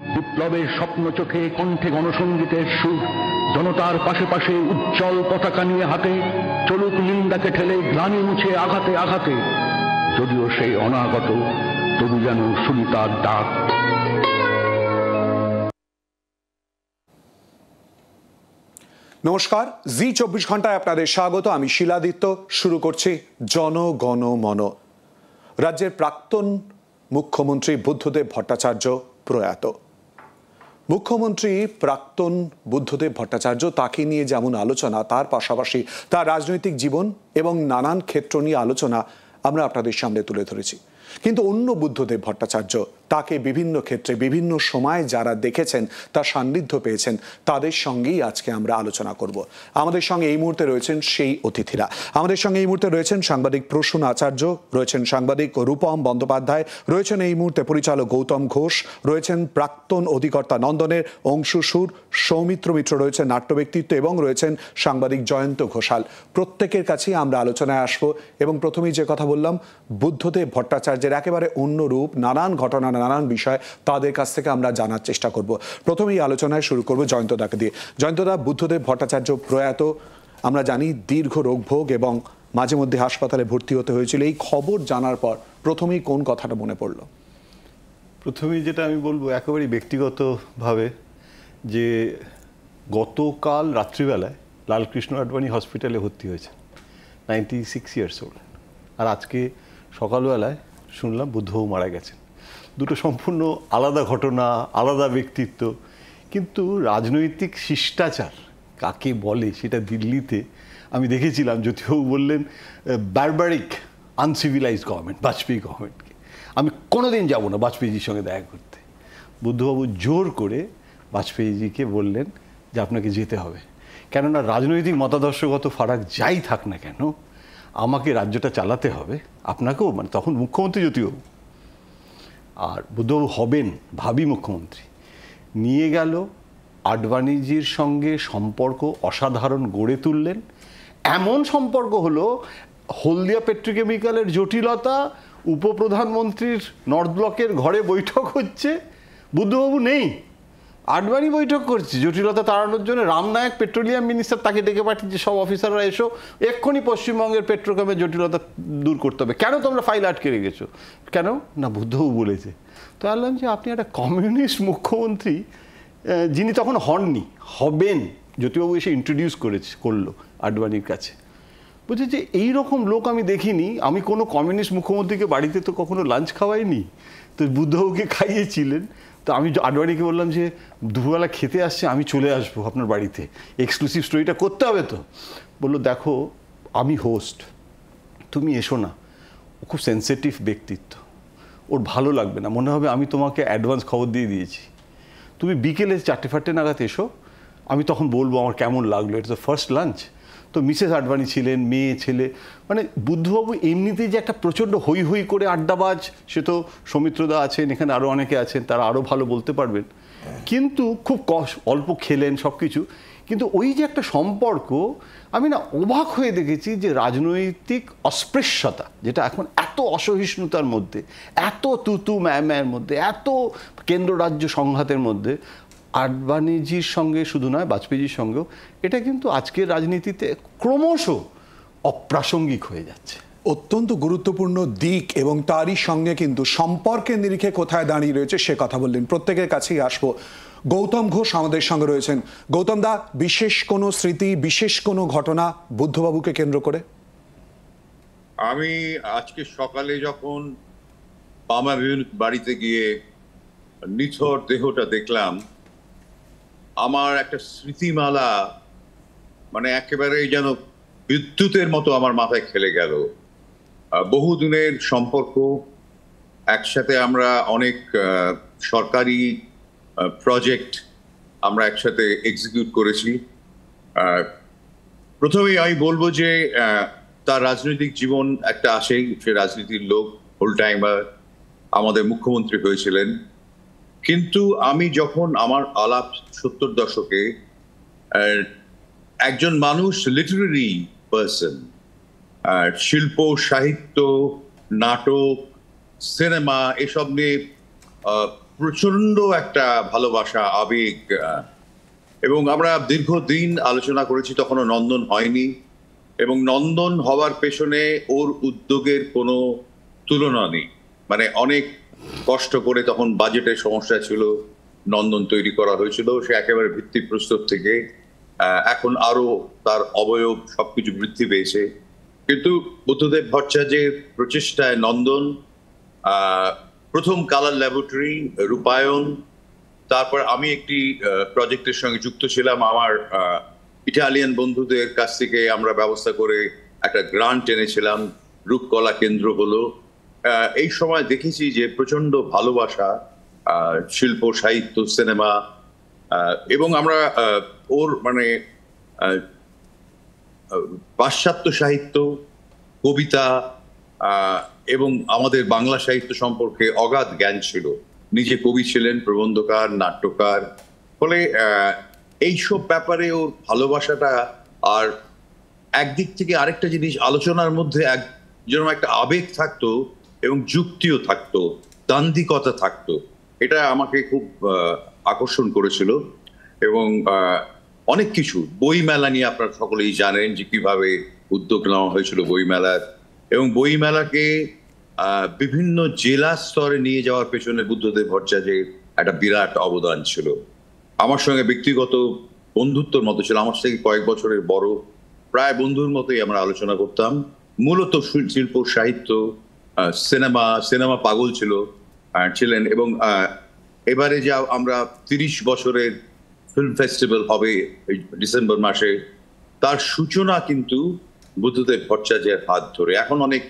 বিপ্লবের স্বপ্ন চোখে, কণ্ঠে গণসঙ্গীতের সুর, জনতার পাশে পাশে উজ্জ্বল পতাকা নিয়ে হাতে, চলুক নিন্দাকে ঠেলে গ্লানি মুছে আঘাতে আঘাতে। যদিও সেই অনাগত, তবু যেন শুনি তার ডাক। নমস্কার, জি 24 ঘন্টায় আপনাদের স্বাগত। আমি শিলাদিত্য। শুরু করছি জনগণ মন। রাজ্যের প্রাক্তন মুখ্যমন্ত্রী বুদ্ধদেব ভট্টাচার্য প্রয়াত। মুখ্যমন্ত্রী প্রাক্তন বুদ্ধদেব ভট্টাচার্য, তাকে নিয়ে যেমন আলোচনা, তার পাশাপাশি তার রাজনৈতিক জীবন এবং নানান ক্ষেত্র নিয়ে আলোচনা আমরা আপনাদের সামনে তুলে ধরেছি। কিন্তু অন্য বুদ্ধদেব ভট্টাচার্য, তাকে বিভিন্ন ক্ষেত্রে বিভিন্ন সময় যারা দেখেছেন, তার সান্নিধ্য পেয়েছেন, তাদের সঙ্গেই আজকে আমরা আলোচনা করব। আমাদের সঙ্গে এই মুহূর্তে রয়েছেন সেই অতিথিরা। আমাদের সঙ্গে এই মুহূর্তে রয়েছেন সাংবাদিক প্রসূন আচার্য, রয়েছেন সাংবাদিক রূপম বন্দ্যোপাধ্যায়, রয়েছেন এই মুহূর্তে পরিচালক গৌতম ঘোষ, রয়েছেন প্রাক্তন অধিকর্তা নন্দনের অংশু সুর, সৌমিত্র মিত্র রয়েছেন নাট্য ব্যক্তিত্ব, এবং রয়েছেন সাংবাদিক জয়ন্ত ঘোষাল। প্রত্যেকের কাছেই আমরা আলোচনায় আসবো এবং প্রথমেই যে কথা বললাম, বুদ্ধদেব ভট্টাচার্যের একেবারে অন্য রূপ, নানান ঘটনা, নানান বিষয় তাদের কাছ থেকে আমরা জানার চেষ্টা করব। প্রথমেই আলোচনায় শুরু করব জয়ন্তদাকে দিয়ে। জয়ন্তদা, বুদ্ধদেব ভট্টাচার্য প্রয়াত, আমরা জানি দীর্ঘ রোগভোগ এবং মাঝে মধ্যে হাসপাতালে ভর্তি হতে হয়েছিল। এই খবর জানার পর প্রথমেই কোন কথাটা মনে পড়লো? প্রথমেই যেটা আমি বলবো একেবারেই ব্যক্তিগতভাবে, যে গতকাল রাত্রিবেলায় লালকৃষ্ণ আডবাণী হসপিটালে ভর্তি হয়েছে, 96 ইয়ার্স ওল্ড, আর আজকে সকালবেলায় শুনলাম বুদ্ধবাবু মারা গেছেন। দুটো সম্পূর্ণ আলাদা ঘটনা, আলাদা ব্যক্তিত্ব, কিন্তু রাজনৈতিক শিষ্টাচার কাকে বলে সেটা দিল্লিতে আমি দেখেছিলাম। জ্যোতিবাবু বললেন বারবারিক আনসিভিলাইজ গভর্নমেন্ট, বাজপেয়ী গভর্নমেন্টকে। আমি কোনোদিন যাব না বাজপেয়ীজির সঙ্গে দেখা করতে। বুদ্ধবাবু জোর করে বাজপেয়ীজিকে বললেন যে আপনাকে যেতে হবে, কেননা রাজনৈতিক মতাদর্শগত ফারাক যাই থাক না কেন, আমাকে রাজ্যটা চালাতে হবে, আপনাকেও, মানে তখন মুখ্যমন্ত্রী জ্যোতিবাবু, আর বুদ্ধবাবু হবেন ভাবি মুখ্যমন্ত্রী। নিয়ে গেল, আডবাণীজির সঙ্গে সম্পর্ক অসাধারণ গড়ে তুললেন। এমন সম্পর্ক হলো, হলদিয়া পেট্রোকেমিক্যালের জটিলতা, উপপ্রধানমন্ত্রীর নর্থ ব্লকের ঘরে বৈঠক হচ্ছে, বুদ্ধবাবু নেই, আডবাণী বৈঠক করছে জটিলতা তাড়ানোর জন্য। রামনায়ক পেট্রোলিয়াম মিনিস্টার, তাকে ডেকে পাঠিয়েছে, সব অফিসাররা এসো, এক্ষুনি পশ্চিমবঙ্গের পেট্রোকেমের জটিলতা দূর করতে হবে। কেন তোমরা ফাইল আটকে রেখেছো? কেন না, বুদ্ধবাবু বলেছে। তো বললাম যে আপনি একটা কমিউনিস্ট মুখ্যমন্ত্রী, যিনি তখন হননি, হবেন, জ্যোতিবাবু এসে ইন্ট্রোডিউস করলো আডবাণীর কাছে। বলছে যে এইরকম লোক আমি দেখিনি, আমি কোনো কমিউনিস্ট মুখ্যমন্ত্রীকে বাড়িতে তো কখনো লাঞ্চ খাওয়াইনি, তো বুদ্ধবাবুকে খাইয়েছিলেন। তো আমি আডবাণীকে বললাম যে দুপুরবেলা খেতে আসছে, আমি চলে আসবো আপনার বাড়িতে, এক্সক্লুসিভ স্টোরিটা করতে হবে। তো বললো দেখো আমি হোস্ট, তুমি এসো না, ও খুব সেন্সিটিভ ব্যক্তিত্ব, ওর ভালো লাগবে না, মনে হবে আমি তোমাকে অ্যাডভান্স খবর দিয়ে দিয়েছি, তুমি বিকেলে 4-5 নাগাদ এসো, আমি তখন বলবো আমার কেমন লাগলো, ইটস দ্য ফার্স্ট লাঞ্চ। তো মিসেস আডবাণী ছিলেন, মেয়ে ছেলে, মানে বুদ্ধবাবু এমনিতেই যে একটা প্রচণ্ড হই হই করে আড্ডাবাজ, সে তো সৌমিত্রদা আছেন, এখানে আরও অনেকে আছেন, তারা আরও ভালো বলতে পারবেন, কিন্তু খুব অল্প খেলেন সব কিছু। কিন্তু ওই যে একটা সম্পর্ক, আমি না অবাক হয়ে দেখেছি যে রাজনৈতিক অস্পৃশ্যতা, যেটা এখন এত অসহিষ্ণুতার মধ্যে, এত তুতু ম্যায়ের মধ্যে, এত কেন্দ্র রাজ্য সংঘাতের মধ্যে, আডবাণীজির সঙ্গে শুধু নয়, বাজপেয়ীজির সঙ্গেও, এটা কিন্তু আজকের রাজনীতিতে ক্রমশ অপ্রাসঙ্গিক হয়ে যাচ্ছে। অত্যন্ত গুরুত্বপূর্ণ দিক, এবং তারই সঙ্গে কিন্তু সম্পর্কের নিরিখে কোথায় দাঁড়িয়ে রয়েছে সে কথা বললেন। প্রত্যেকের কাছেই আসবো। গৌতম ঘোষ আমাদের সঙ্গে রয়েছেন। গৌতম দা, বিশেষ কোনো স্মৃতি, বিশেষ কোনো ঘটনা বুদ্ধবাবুকে কেন্দ্র করে? আমি আজকে সকালে যখন আমার বাড়িতে গিয়ে নিথর দেহটা দেখলাম, আমার একটা স্মৃতিমালা মানে একেবারে যেন বিদ্যুতের মতো আমার মাথায় খেলে গেল। বহুদিনের সম্পর্ক, একসাথে আমরা অনেক সরকারি প্রজেক্ট আমরা একসাথে এক্সিকিউট করেছি। প্রথমেই আমি বলবো যে তার রাজনৈতিক জীবন একটা আসেই, সে রাজনীতির লোক, হোল টাইমার, আমাদের মুখ্যমন্ত্রী হয়েছিলেন। কিন্তু আমি যখন আমার আলাপ 70 দশকে, একজন মানুষ, লিটারেরি পার্সন, শিল্প, সাহিত্য, নাটক, সিনেমা এসব নিয়ে প্রচন্ড একটা ভালোবাসা, আবেগ, এবং আমরা দীর্ঘদিন আলোচনা করেছি, তখনও নন্দন হয়নি, এবং নন্দন হওয়ার পেছনে ওর উদ্যোগের কোনো তুলনা নেই। মানে অনেক কষ্ট করে, তখন বাজেটের সমস্যা ছিল, নন্দন তৈরি করা হয়েছিল, সে একেবারে ভিত্তিপ্রস্তর থেকে এখন আরো তার অবয়ব সবকিছু বৃদ্ধি পেয়েছে। কিন্তু বুদ্ধদেব ভট্টাচার্যের প্রচেষ্টায় নন্দন, প্রথম কালার ল্যাবরেটরি, রূপায়ণ, তারপর আমি একটি প্রজেক্টের সঙ্গে যুক্ত ছিলাম। আমার ইটালিয়ান বন্ধুদের কাছ থেকে আমরা ব্যবস্থা করে একটা গ্রান্ট এনেছিলাম, রূপকলা কেন্দ্র হলো। এই সময় দেখেছি যে প্রচন্ড ভালোবাসা শিল্প, সাহিত্য, সিনেমা, এবং আমরা ওর মানে পাশ্চাত্য সাহিত্য, কবিতা এবং আমাদের বাংলা সাহিত্য সম্পর্কে অগাধ জ্ঞান ছিল। নিজে কবি ছিলেন, প্রবন্ধকার, নাট্যকার। ফলে এইসব ব্যাপারে ওর ভালোবাসাটা, আর একদিক থেকে আরেকটা জিনিস, আলোচনার মধ্যে যেরকম একটা আবেগ থাকতো এবং যুক্তিও থাকতো, দান্দিকতা থাকতো, এটা আমাকে খুব আকর্ষণ করেছিল। এবং অনেক কিছু, বই মেলা নিয়ে আপনারা সকলেই জানেন যে কিভাবে উদ্যোগ নেওয়া হয়েছিল বইমেলার, এবং বইমেলাকে বিভিন্ন জেলা স্তরে নিয়ে যাওয়ার পেছনে বুদ্ধদেব ভট্টাচার্যের একটা বিরাট অবদান ছিল। আমার সঙ্গে ব্যক্তিগত বন্ধুত্বর মতো ছিল, আমার থেকে কয়েক বছরের বড়, প্রায় বন্ধুর মতোই আমরা আলোচনা করতাম। মূলত শিল্প, সাহিত্য, সিনেমা পাগল ছিলেন। এবং এবারে যা আমরা 30 বছরের ফিল্ম ফেস্টিভ্যাল হবে ডিসেম্বর মাসে, তার সূচনা কিন্তু বুদ্ধদেব ভট্টাচার্যের হাত ধরে। এখন অনেক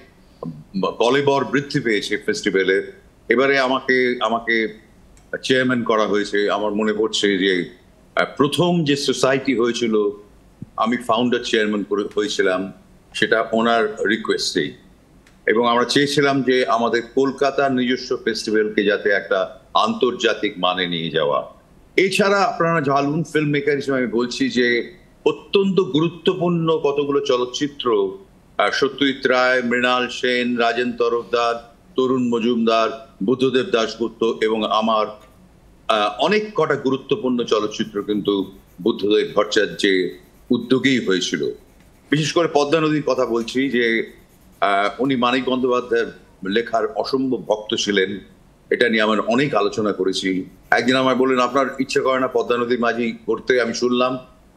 কলেবর বৃদ্ধি পেয়েছে ফেস্টিভ্যালের। এবারে আমাকে চেয়ারম্যান করা হয়েছে। আমার মনে পড়ছে যে প্রথম যে সোসাইটি হয়েছিল, আমি ফাউন্ডার চেয়ারম্যান হয়েছিলাম, সেটা ওনার রিকোয়েস্টেই। এবং আমরা চেয়েছিলাম যে আমাদের কলকাতার নিজস্ব ফেস্টিভ্যালকে যাতে একটা আন্তর্জাতিক মানে নিয়ে যাওয়া। এছাড়া আপনারা ঝালুন ফিল্ম মেকার হিসেবে আমি বলছি যে অত্যন্ত গুরুত্বপূর্ণ কতগুলো চলচ্চিত্র, সত্যজিৎ রায়, মৃণাল সেন, রাজেন তরফদার, তরুণ মজুমদার, বুদ্ধদেব দাশগুপ্ত এবং আমার অনেক কটা গুরুত্বপূর্ণ চলচ্চিত্র কিন্তু বুদ্ধদেব ভট্টাচার্যের উদ্যোগেই হয়েছিল। বিশেষ করে পদ্মা নদীর কথা বলছি, যে উনি মানিক বন্দ্যোপাধ্যায়ের লেখার অসম্ভব ভক্ত ছিলেন। এটা নিয়ে আমরা অনেক আলোচনা করেছি। একদিন আমায় বললেন, আপনার ইচ্ছে করে না পদ্মা নদীর মাঝি করতে?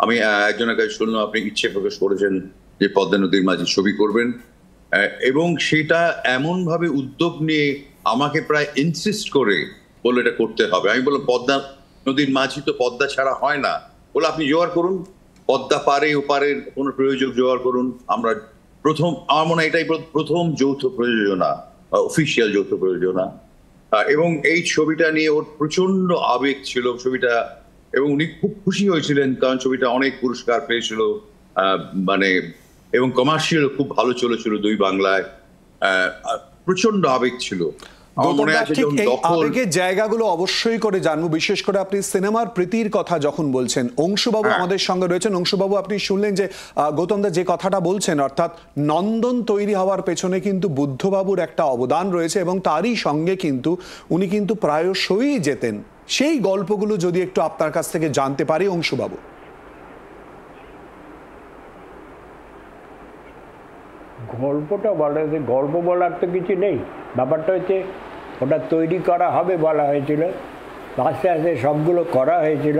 আমি একজনের কাছে শুনলাম আপনি ইচ্ছে প্রকাশ করেছেন যে পদ্মা নদীর মাঝি ছবি করবেন, এবং সেটা এমন ভাবে উদ্যোগ নিয়ে আমাকে প্রায় ইনসিস্ট করে বললো এটা করতে হবে। আমি বললাম, পদ্মা নদীর মাঝি তো পদ্মা ছাড়া হয় না। বলে আপনি জোগাড় করুন, পদ্মা পারে ওপারের কোন প্রয়োজক জোগাড় করুন। আমরা আমার মনে হয় এটাই প্রথম যৌথ প্রযোজনা, অফিসিয়াল যৌথ প্রযোজনা। এবং এই ছবিটা নিয়ে ওর প্রচন্ড আবেগ ছিল ছবিটা, এবং উনি খুব খুশি হয়েছিলেন কারণ ছবিটা অনেক পুরস্কার পেয়েছিল, মানে এবং কমার্শিয়াল খুব ভালো চলেছিল দুই বাংলায়। প্রচন্ড আবেগ ছিল। আবেগের জায়গাগুলো অবশ্যই করে জানবো, বিশেষ করে আপনি সিনেমার প্রীতির কথা যখন বলছেন। অংশুবাবু আমাদের সঙ্গে রয়েছেন। অংশুবাবু, আপনি শুনলেন যে গৌতমদা যে কথাটা বলছেন, অর্থাৎ নন্দন তৈরি হওয়ার পেছনে কিন্তু বুদ্ধবাবুর একটা অবদান রয়েছে, এবং তারই সঙ্গে কিন্তু উনি কিন্তু প্রায়শই যেতেন। সেই গল্পগুলো যদি একটু আপনার কাছ থেকে জানতে পারি অংশুবাবু। গল্পটা গল্প বলার তো কিছু নেই। ব্যাপারটা হচ্ছে ওটা তৈরি করা হবে বলা হয়েছিল, আস্তে আস্তে সবগুলো করা হয়েছিল,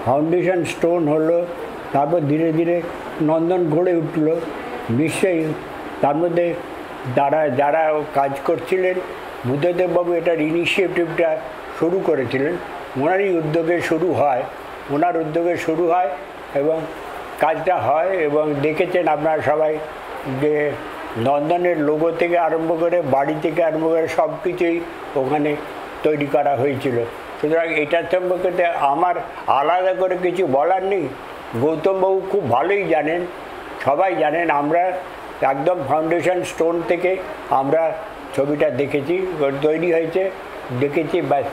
ফাউন্ডেশন স্টোন হলো, তারপর ধীরে ধীরে নন্দন গড়ে উঠল। নিশ্চয়ই তার মধ্যে যারা কাজ করছিলেন, বুদ্ধদেববাবু এটার ইনিশিয়েটিভটা শুরু করেছিলেন, ওনারই উদ্যোগে শুরু হয় এবং কাজটা হয়। এবং দেখেছেন আপনারা সবাই যে নন্দনের লোগো থেকে আরম্ভ করে, বাড়ি থেকে আরম্ভ করে সব কিছুই ওখানে তৈরি করা হয়েছিল। সুতরাং এটার সম্পর্কে আমার আলাদা করে কিছু বলার নেই। গৌতমবাবু খুব ভালোই জানেন, সবাই জানেন, আমরা একদম ফাউন্ডেশন স্টোন থেকে আমরা ছবিটা দেখেছি, তৈরি হয়েছে, দেখেছি, ব্যাস।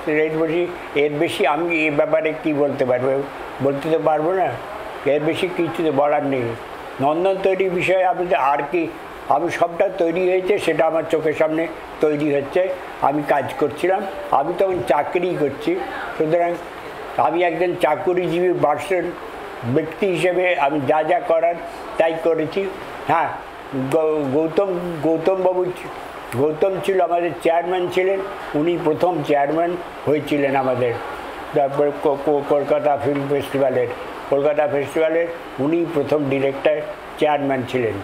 এর বেশি আমি এই ব্যাপারে কি বলতে বলতে তো পারবো না। এর বেশি কিছু বলার নেই। নন্দন তৈরির বিষয়ে আমি আর কি, আমি সবটা তৈরি হয়েছে সেটা আমার চোখের সামনে তৈরি হচ্ছে, আমি কাজ করছিলাম। আমি তখন চাকরি করছি, সুতরাং আমি একজন চাকুরিজীবী ভার্সন ব্যক্তি হিসেবে আমি যা যা করার তাই করেছি। হ্যাঁ, গৌতম ছিল আমাদের চেয়ারম্যান ছিলেন, উনি প্রথম চেয়ারম্যান হয়েছিলেন আমাদের। তারপরে কলকাতা ফেস্টিভ্যালের উনি প্রথম ডিরেক্টর চেয়ারম্যান ছিলেন।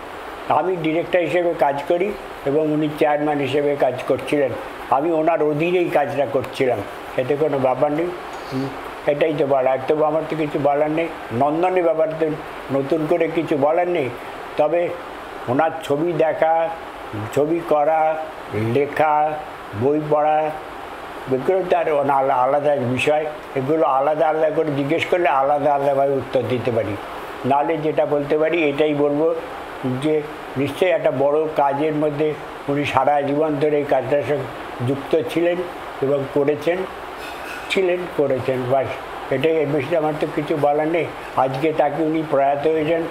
আমি ডিরেক্টর হিসেবে কাজ করি এবং উনি চেয়ারম্যান হিসেবে কাজ করছিলেন। আমি ওনার অধীনেই কাজটা করছিলাম, এতে কোনো ব্যাপার নেই। এটাই তো বলার, তবু আমার তো কিছু বলার নেই। নন্দনের ব্যাপারে তো নতুন করে কিছু বলার নেই, তবে ওনার ছবি দেখা, ছবি করা, লেখা, বই পড়া, এগুলো তো আর আলাদা বিষয়। এগুলো আলাদা আলাদা করে জিজ্ঞেস করলে আলাদা আলাদাভাবে উত্তর দিতে পারি। নাহলে যেটা বলতে পারি এটাই বলবো যে নিশ্চয়ই একটা বড় কাজের মধ্যে উনি সারা জীবন ধরে এই কাজটার সঙ্গে যুক্ত ছিলেন এবং করেছেন। বাস, এটাই। এর বেশি আমার তো কিছু বলার নেই। আজকে তাকে উনি প্রয়াত হয়েছেন,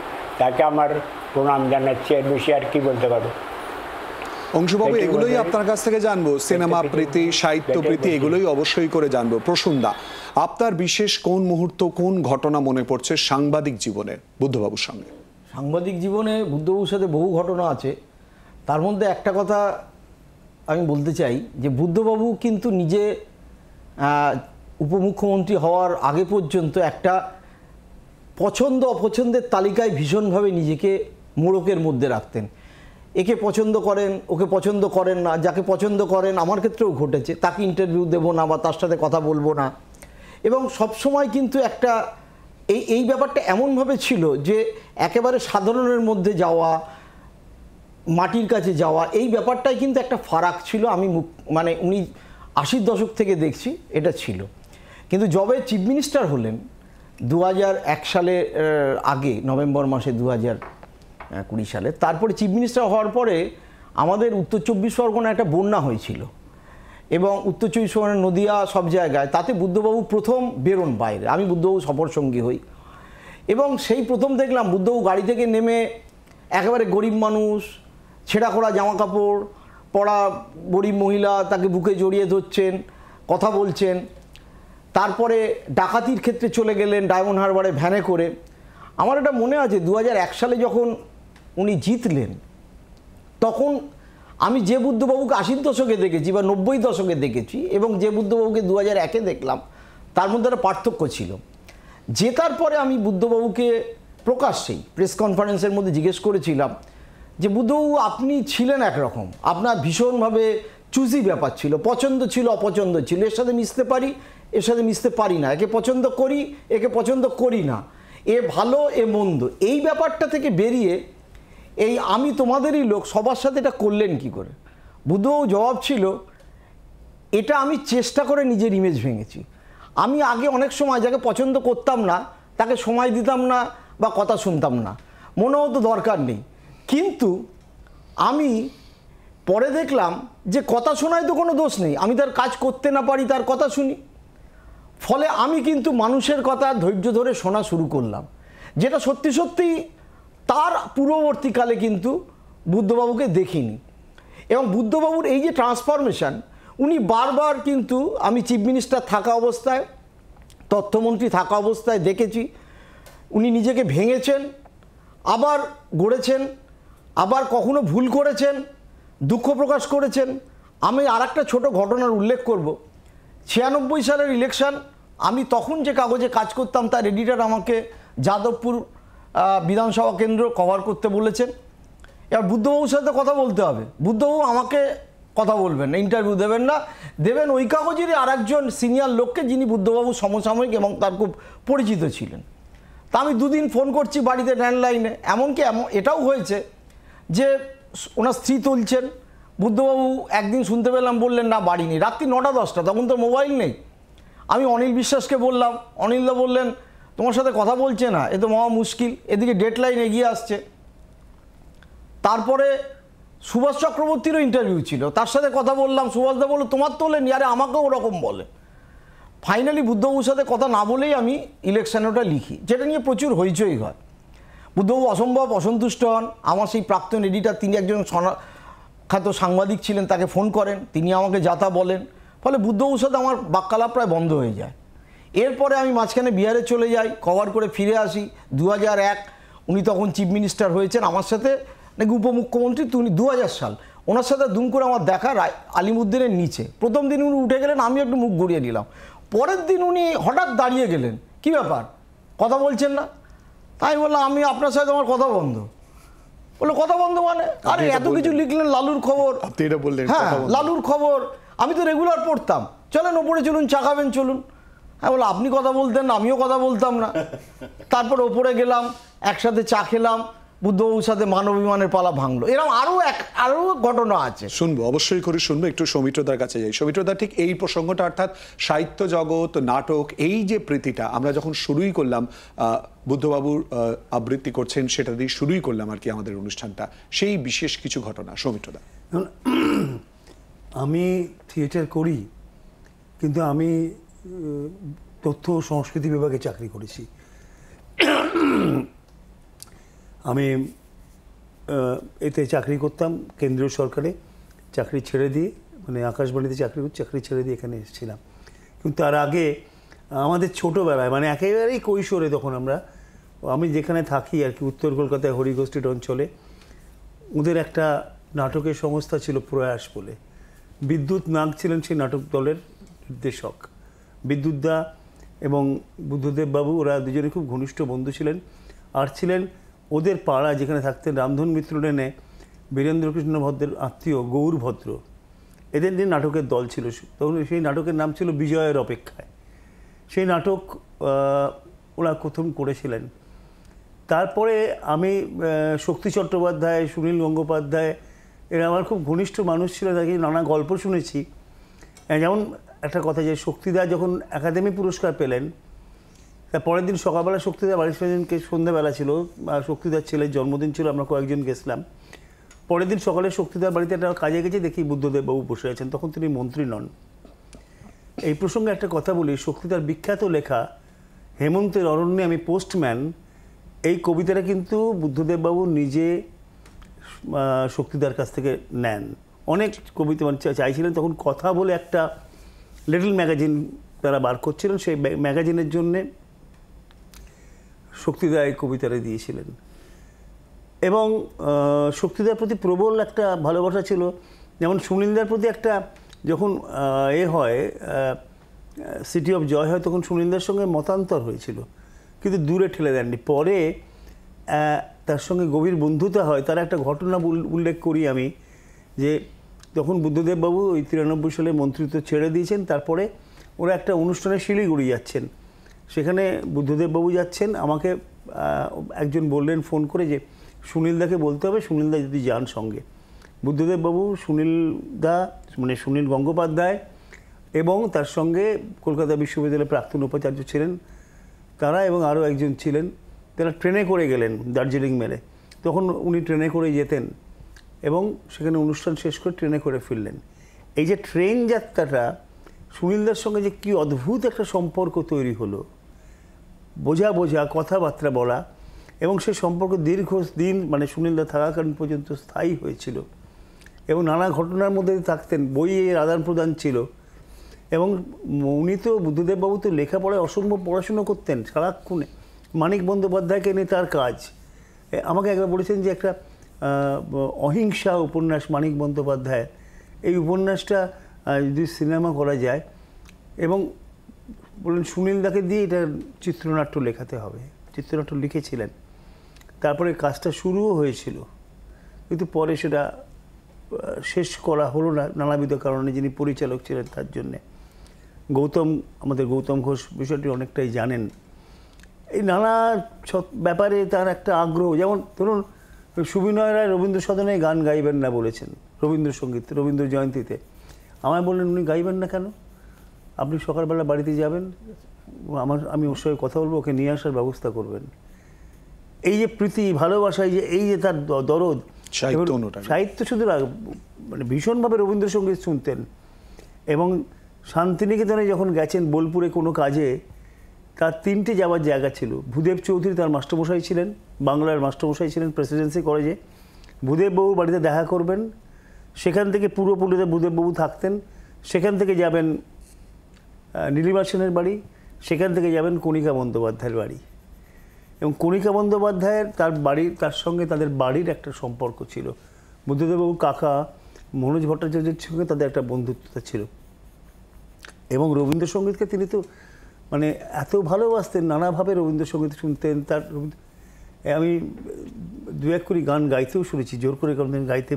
তাকে আমার প্রণাম জানাচ্ছি। এর বেশি আর কি বলতে পারবো? অংশুবাবু, এগুলোই আপনার কাছ থেকে জানবো, সিনেমা প্রীতি, সাহিত্য প্রীতি, এগুলোই অবশ্যই করে জানবো। প্রসূনদা, আপনার বিশেষ কোন মুহূর্ত, কোন ঘটনা মনে পড়ছে সাংবাদিক জীবনে বুদ্ধবাবুর সঙ্গে? সাংবাদিক জীবনে বুদ্ধবাবুর সাথে বহু ঘটনা আছে। তার মধ্যে একটা কথা আমি বলতে চাই যে বুদ্ধবাবু কিন্তু নিজে উপমুখ্যমন্ত্রী হওয়ার আগে পর্যন্ত একটা পছন্দ অপছন্দের তালিকায় ভীষণভাবে নিজেকে মোড়কের মধ্যে রাখতেন। একে পছন্দ করেন, ওকে পছন্দ করেন না, যাকে পছন্দ করেন, আমার ক্ষেত্রেও ঘটেছে, তাকে ইন্টারভিউ দেবো না বা তার সাথে কথা বলবো না। এবং সবসময় কিন্তু একটা এই ব্যাপারটা এমনভাবে ছিল যে একেবারে সাধারণের মধ্যে যাওয়া, মাটির কাছে যাওয়া, এই ব্যাপারটাই কিন্তু একটা ফারাক ছিল। আমি মানে 80-র দশক থেকে দেখছি এটা ছিল। কিন্তু যবে চিফ মিনিস্টার হলেন 2001 সালে আগে, নভেম্বর মাসে 2020 সালে, তারপরে চিফ মিনিস্টার হওয়ার পরে আমাদের উত্তর 24 পরগনা একটা বন্যা হয়েছিল এবং উত্তর 24 পরগনা, নদিয়া, সব জায়গায়। তাতে বুদ্ধবাবু প্রথম বেরোন বাইরে, আমি বুদ্ধবাবু সফর সঙ্গী হই এবং সেই প্রথম দেখলাম বুদ্ধবাবু গাড়ি থেকে নেমে একেবারে গরিব মানুষ, ছেঁড়া খোড়া জামা কাপড় পরা গরিব মহিলা, তাকে বুকে জড়িয়ে ধরছেন, কথা বলছেন। তারপরে ডাকাতির ক্ষেত্রে চলে গেলেন ডায়মন্ড হারবারে ভ্যানে করে। আমার এটা মনে আছে 2001 সালে যখন উনি জিতলেন, তখন আমি যে বুদ্ধবাবুকে 80-র দশকে দেখেছি বা 90-র দশকে দেখেছি এবং যে বুদ্ধবাবুকে 2001-এ দেখলাম, তার মধ্যে একটা পার্থক্য ছিল। জেতার পরে আমি বুদ্ধবাবুকে প্রকাশ্যেই প্রেস কনফারেন্সের মধ্যে জিজ্ঞেস করেছিলাম যে বুদ্ধবাবু, আপনি ছিলেন একরকম, আপনার ভীষণভাবে চুজি ব্যাপার ছিল, পছন্দ ছিল, অপছন্দ ছিল, এর সাথে মিশতে পারি, এর সাথে মিশতে পারি না, একে পছন্দ করি, একে পছন্দ করি না, এ ভালো, এ মন্দ। এই ব্যাপারটা থেকে বেরিয়ে এই আমি তোমাদেরই লোক, সবার সাথে এটা করলেন কি করে? বুদ্ধবাবু জবাব ছিল, এটা আমি চেষ্টা করে নিজের ইমেজ ভেঙেছি। আমি আগে অনেক সময় যাকে পছন্দ করতাম না তাকে সময় দিতাম না বা কথা শুনতাম না, মনে হতো দরকার নেই। কিন্তু আমি পরে দেখলাম যে কথা শোনায় তো কোনো দোষ নেই, আমি তার কাজ করতে না পারি, তার কথা শুনি। ফলে আমি কিন্তু মানুষের কথা ধৈর্য ধরে শোনা শুরু করলাম, যেটা সত্যি সত্যি তার পূর্ববর্তীকালে কিন্তু বুদ্ধবাবুকে দেখিনি। এবং বুদ্ধবাবুর এই যে ট্রান্সফরমেশন, উনি বারবার কিন্তু আমি চিফ মিনিস্টার থাকা অবস্থায়, তথ্যমন্ত্রী থাকা অবস্থায় দেখেছি উনি নিজেকে ভেঙেছেন, আবার গড়েছেন, আবার কখনো ভুল করেছেন, দুঃখ প্রকাশ করেছেন। আমি আর একটা ছোটো ঘটনার উল্লেখ করব। 96 সালের ইলেকশন, আমি তখন যে কাগজে কাজ করতাম তার এডিটর আমাকে যাদবপুর বিধানসভা কেন্দ্র কভার করতে বলেছেন। এবার বুদ্ধবাবুর সাথে কথা বলতে হবে, বুদ্ধবাবু আমাকে কথা বলবেন না, ইন্টারভিউ দেবেন না, দেবেন ওই কাগজেরই আর একজন সিনিয়র লোককে, যিনি বুদ্ধবাবু সমসাময়িক এবং তার খুব পরিচিত ছিলেন। তা আমি 2 দিন ফোন করছি বাড়িতে ল্যান্ডলাইনে, এমনকি এটাও হয়েছে যে ওনার স্ত্রী তুলছেন, বুদ্ধবাবু একদিন শুনতে পেলাম বললেন না বাড়ি নেই, রাত্রি 9টা-10টা, তখন তো মোবাইল নেই। আমি অনিল বিশ্বাসকে বললাম, অনিলদা বললেন তোমার সাথে কথা বলছে না, এ তো মহা মুশকিল, এদিকে ডেডলাইন এগিয়ে আসছে। তারপরে সুভাষ চক্রবর্তীরও ইন্টারভিউ ছিল, তার সাথে কথা বললাম, সুভাষদা বললো তোমার তোলেনি, আরে আমাকেও ওরকম বলে। ফাইনালি বুদ্ধবাবুর সাথে কথা না বলেই আমি ইলেকশনে ওটা লিখি, যেটা নিয়ে প্রচুর হইচই হয়। বুদ্ধবাবু অসম্ভব অসন্তুষ্ট হন। আমার সেই প্রাক্তন এডিটর, তিনি একজন খ্যাত সাংবাদিক ছিলেন, তাকে ফোন করেন, তিনি আমাকে যাতা বলেন, ফলে বুদ্ধবাবুর সাথে আমার বাক্যালাপ প্রায় বন্ধ হয়ে যায়। এরপরে আমি মাঝখানে বিহারে চলে যাই, কভার করে ফিরে আসি 2001। উনি তখন চিফ মিনিস্টার হয়েছেন, আমার সাথে নাকি উপমুখ্যমন্ত্রী, উনি 2000 সাল, ওনার সাথে দুম করে আমার দেখা আলিমুদ্দিনের নিচে। প্রথম দিন উনি উঠে গেলেন, আমি একটু মুখ ঘুরিয়ে নিলাম। পরের দিন উনি হঠাৎ দাঁড়িয়ে গেলেন, কি ব্যাপার, কথা বলছেন না? তাই বললাম, আমি আপনার সাথে আমার কথা বন্ধ। বললো কথা বন্ধ মানে? আরে এত কিছু লিখলেন, লালুর খবর। আপনি এটা বললেন? হ্যাঁ, লালুর খবর আমি তো রেগুলার পড়তাম, চলেন ওপরে চলুন, চা খাবেন চলুন। হ্যাঁ, বলো আপনি কথা বলতেন না, আমিও কথা বলতাম না। তারপর ওপরে গেলাম, একসাথে চা খেলাম, বুদ্ধবাবুর সাথে মানবিমানের পালা ভাঙলো। এরকম আরও ঘটনা আছে, শুনবো, অবশ্যই করে শুনবো। একটু সৌমিত্রদার কাছে যাই। সৌমিত্রদা, ঠিক এই প্রসঙ্গটা, অর্থাৎ সাহিত্য জগৎ, নাটক, এই যে প্রীতিটা আমরা যখন শুরুই করলাম, বুদ্ধবাবুর আবৃত্তি করছেন, সেটা দিয়ে শুরুই করলাম আর কি আমাদের অনুষ্ঠানটা, সেই বিশেষ কিছু ঘটনা। সৌমিত্রদা। আমি থিয়েটার করি, কিন্তু আমি তথ্য ও সংস্কৃতি বিভাগে চাকরি করেছি। আমি এতে চাকরি করতাম কেন্দ্রীয় সরকারে, চাকরি ছেড়ে দিয়ে, মানে আকাশবাণীতে চাকরি ছেড়ে দিয়ে এখানে এসেছিলাম। কিন্তু তার আগে আমাদের ছোটোবেলায়, মানে একেবারেই কৈশোরে, তখন আমি যেখানে থাকি আর কি, উত্তর কলকাতায় হরিঘোষ স্ট্রিট অঞ্চলে, ওদের একটা নাটকের সংস্থা ছিল প্রয়াস বলে। বিদ্যুৎ নাগ ছিলেন সেই নাটক দলের নির্দেশক। বিদ্যুৎদা এবং বুদ্ধদেব বাবু, ওরা দুজনে খুব ঘনিষ্ঠ বন্ধু ছিলেন। আর ছিলেন ওদের পাড়া যেখানে থাকতেন রামধন মিত্র লেনে বীরেন্দ্রকৃষ্ণ ভদ্রের আত্মীয় গৌর ভদ্র, এদের নিয়ে নাটকের দল ছিল। তখন সেই নাটকের নাম ছিল বিজয়ের অপেক্ষায়। সেই নাটক ওরা প্রথম করেছিলেন। তারপরে আমি শক্তি চট্টোপাধ্যায়, সুনীল গঙ্গোপাধ্যায়, এরা আমার খুব ঘনিষ্ঠ মানুষ ছিল, তাকে নানা গল্প শুনেছি। যেমন একটা কথা, যে শক্তিদা যখন একাডেমি পুরস্কার পেলেন, তার পরের দিন সকালবেলা শক্তিদার বাড়ির সেদিনকে সন্ধ্যাবেলা ছিল, শক্তিদার ছেলের জন্মদিন ছিল, আমরা কয়েকজন গেছিলাম। পরের দিন সকালে শক্তিদার বাড়িতে একটা কাজে গেছে, দেখি বুদ্ধদেববাবু বসে আছেন, তখন তিনি মন্ত্রী নন। এই প্রসঙ্গে একটা কথা বলি, শক্তিদার বিখ্যাত লেখা হেমন্তের অরণ্যে আমি পোস্টম্যান, এই কবিতাটা কিন্তু বুদ্ধদেববাবু নিজে শক্তিদার কাছ থেকে নেন। অনেক কবিতা মানে চাইছিলেন, তখন কথা বলে একটা লিটল ম্যাগাজিন তারা বার করছিলেন, সেই ম্যাগাজিনের জন্যে শক্তিদা এই কবিতাটা দিয়েছিলেন। এবং শক্তিদার প্রতি প্রবল একটা ভালোবাসা ছিল। যেমন সুনীলদার প্রতি একটা, যখন হয় সিটি অফ জয় হয়, তখন সুনীলদার সঙ্গে মতান্তর হয়েছিল, কিন্তু দূরে ঠেলে দেননি। পরে তার সঙ্গে গভীর বন্ধুতা হয়। তার একটা ঘটনা উল্লেখ করি আমি, যে তখন বুদ্ধদেববাবু ওই 93 সালে মন্ত্রিত্ব ছেড়ে দিয়েছেন, তারপরে ওরা একটা অনুষ্ঠানে শিলিগুড়ি যাচ্ছেন, সেখানে বুদ্ধদেববাবু যাচ্ছেন। আমাকে একজন বললেন ফোন করে যে সুনীলদাকে বলতে হবে, সুনীলদা যদি যান সঙ্গে। বুদ্ধদেববাবু, সুনীলদা মানে সুনীল গঙ্গোপাধ্যায় এবং তার সঙ্গে কলকাতা বিশ্ববিদ্যালয়ের প্রাক্তন উপাচার্য ছিলেন তারা, এবং আরও একজন ছিলেন, তারা ট্রেনে করে গেলেন দার্জিলিং মেলে। তখন উনি ট্রেনে করে যেতেন এবং সেখানে অনুষ্ঠান শেষ করে ট্রেনে করে ফিরলেন। এই যে ট্রেন যাত্রাটা, সুনীলদার সঙ্গে যে কী অদ্ভুত একটা সম্পর্ক তৈরি হলো, বোঝা কথাবার্তা বলা, এবং সেই সম্পর্ক দীর্ঘদিন মানে সুনীলদা থাকাকালীন পর্যন্ত স্থায়ী হয়েছিল। এবং নানা ঘটনার মধ্যে থাকতেন, বইয়ের আদান প্রদান ছিল। এবং উনি তো, বুদ্ধদেববাবু তো লেখাপড়ায় অসম্ভব পড়াশুনো করতেন সারাক্ষণে। মানিক বন্দ্যোপাধ্যায়কে নিয়ে তার কাজ। আমাকে একবার বলেছেন যে একটা অহিংসা উপন্যাস মানিক বন্দ্যোপাধ্যায়ের, এই উপন্যাসটা যদি সিনেমা করা যায়, এবং বললেন সুনীলদাকে দিয়ে এটা চিত্রনাট্য লেখাতে হবে। চিত্রনাট্য লিখেছিলেন, তারপরে কাজটা শুরুও হয়েছিল, কিন্তু পরে সেটা শেষ করা হলো না নানাবিধ কারণে। যিনি পরিচালক ছিলেন তার জন্যে, আমাদের গৌতম ঘোষ বিষয়টি অনেকটাই জানেন। এই নানা ব্যাপারে তার একটা আগ্রহ। যেমন ধরুন, সুবিনয় রায় রবীন্দ্র সদনে গান গাইবেন না বলেছেন, রবীন্দ্রসঙ্গীত, রবীন্দ্র জয়ন্তীতে। আমায় বললেন উনি গাইবেন না কেন, আপনি সকালবেলা বাড়িতে যাবেন, আমি ওর সঙ্গে কথা বলবো, ওকে নিয়ে আসার ব্যবস্থা করবেন। এই যে প্রীতি, ভালোবাসা, এই যে তার দরদ, সাহিত্য শুধু মানে ভীষণভাবে রবীন্দ্রসঙ্গীত শুনতেন। এবং শান্তিনিকেতনে যখন গেছেন বোলপুরে কোনো কাজে, তার 3টে যাওয়ার জায়গা ছিল। ভূদেব চৌধুরী তার মাস্টারমশাই ছিলেন, বাংলার মাস্টারমশাই ছিলেন প্রেসিডেন্সি কলেজে। ভূদেববাবুর বাড়িতে দেখা করবেন, সেখান থেকে পূর্বপুরীতে বুধদেববাবু থাকতেন, সেখান থেকে যাবেন নীলিমা সেনের বাড়ি, সেখান থেকে যাবেন কণিকা বন্দ্যোপাধ্যায়ের বাড়ি। এবং কণিকা বন্দ্যোপাধ্যায়ের তার সঙ্গে তাদের বাড়ির একটা সম্পর্ক ছিল। বুদ্ধদেববাবুর কাকা মনোজ ভট্টাচার্যের সঙ্গে তাদের একটা বন্ধুত্ব ছিল। এবং রবীন্দ্রসঙ্গীতকে তিনি তো মানে এত ভালোবাসতেন, নানাভাবে রবীন্দ্রসঙ্গীত শুনতেন। আমি দু এক করে গান গাইতেও শুনেছি, জোর করে কোনোদিন গাইতে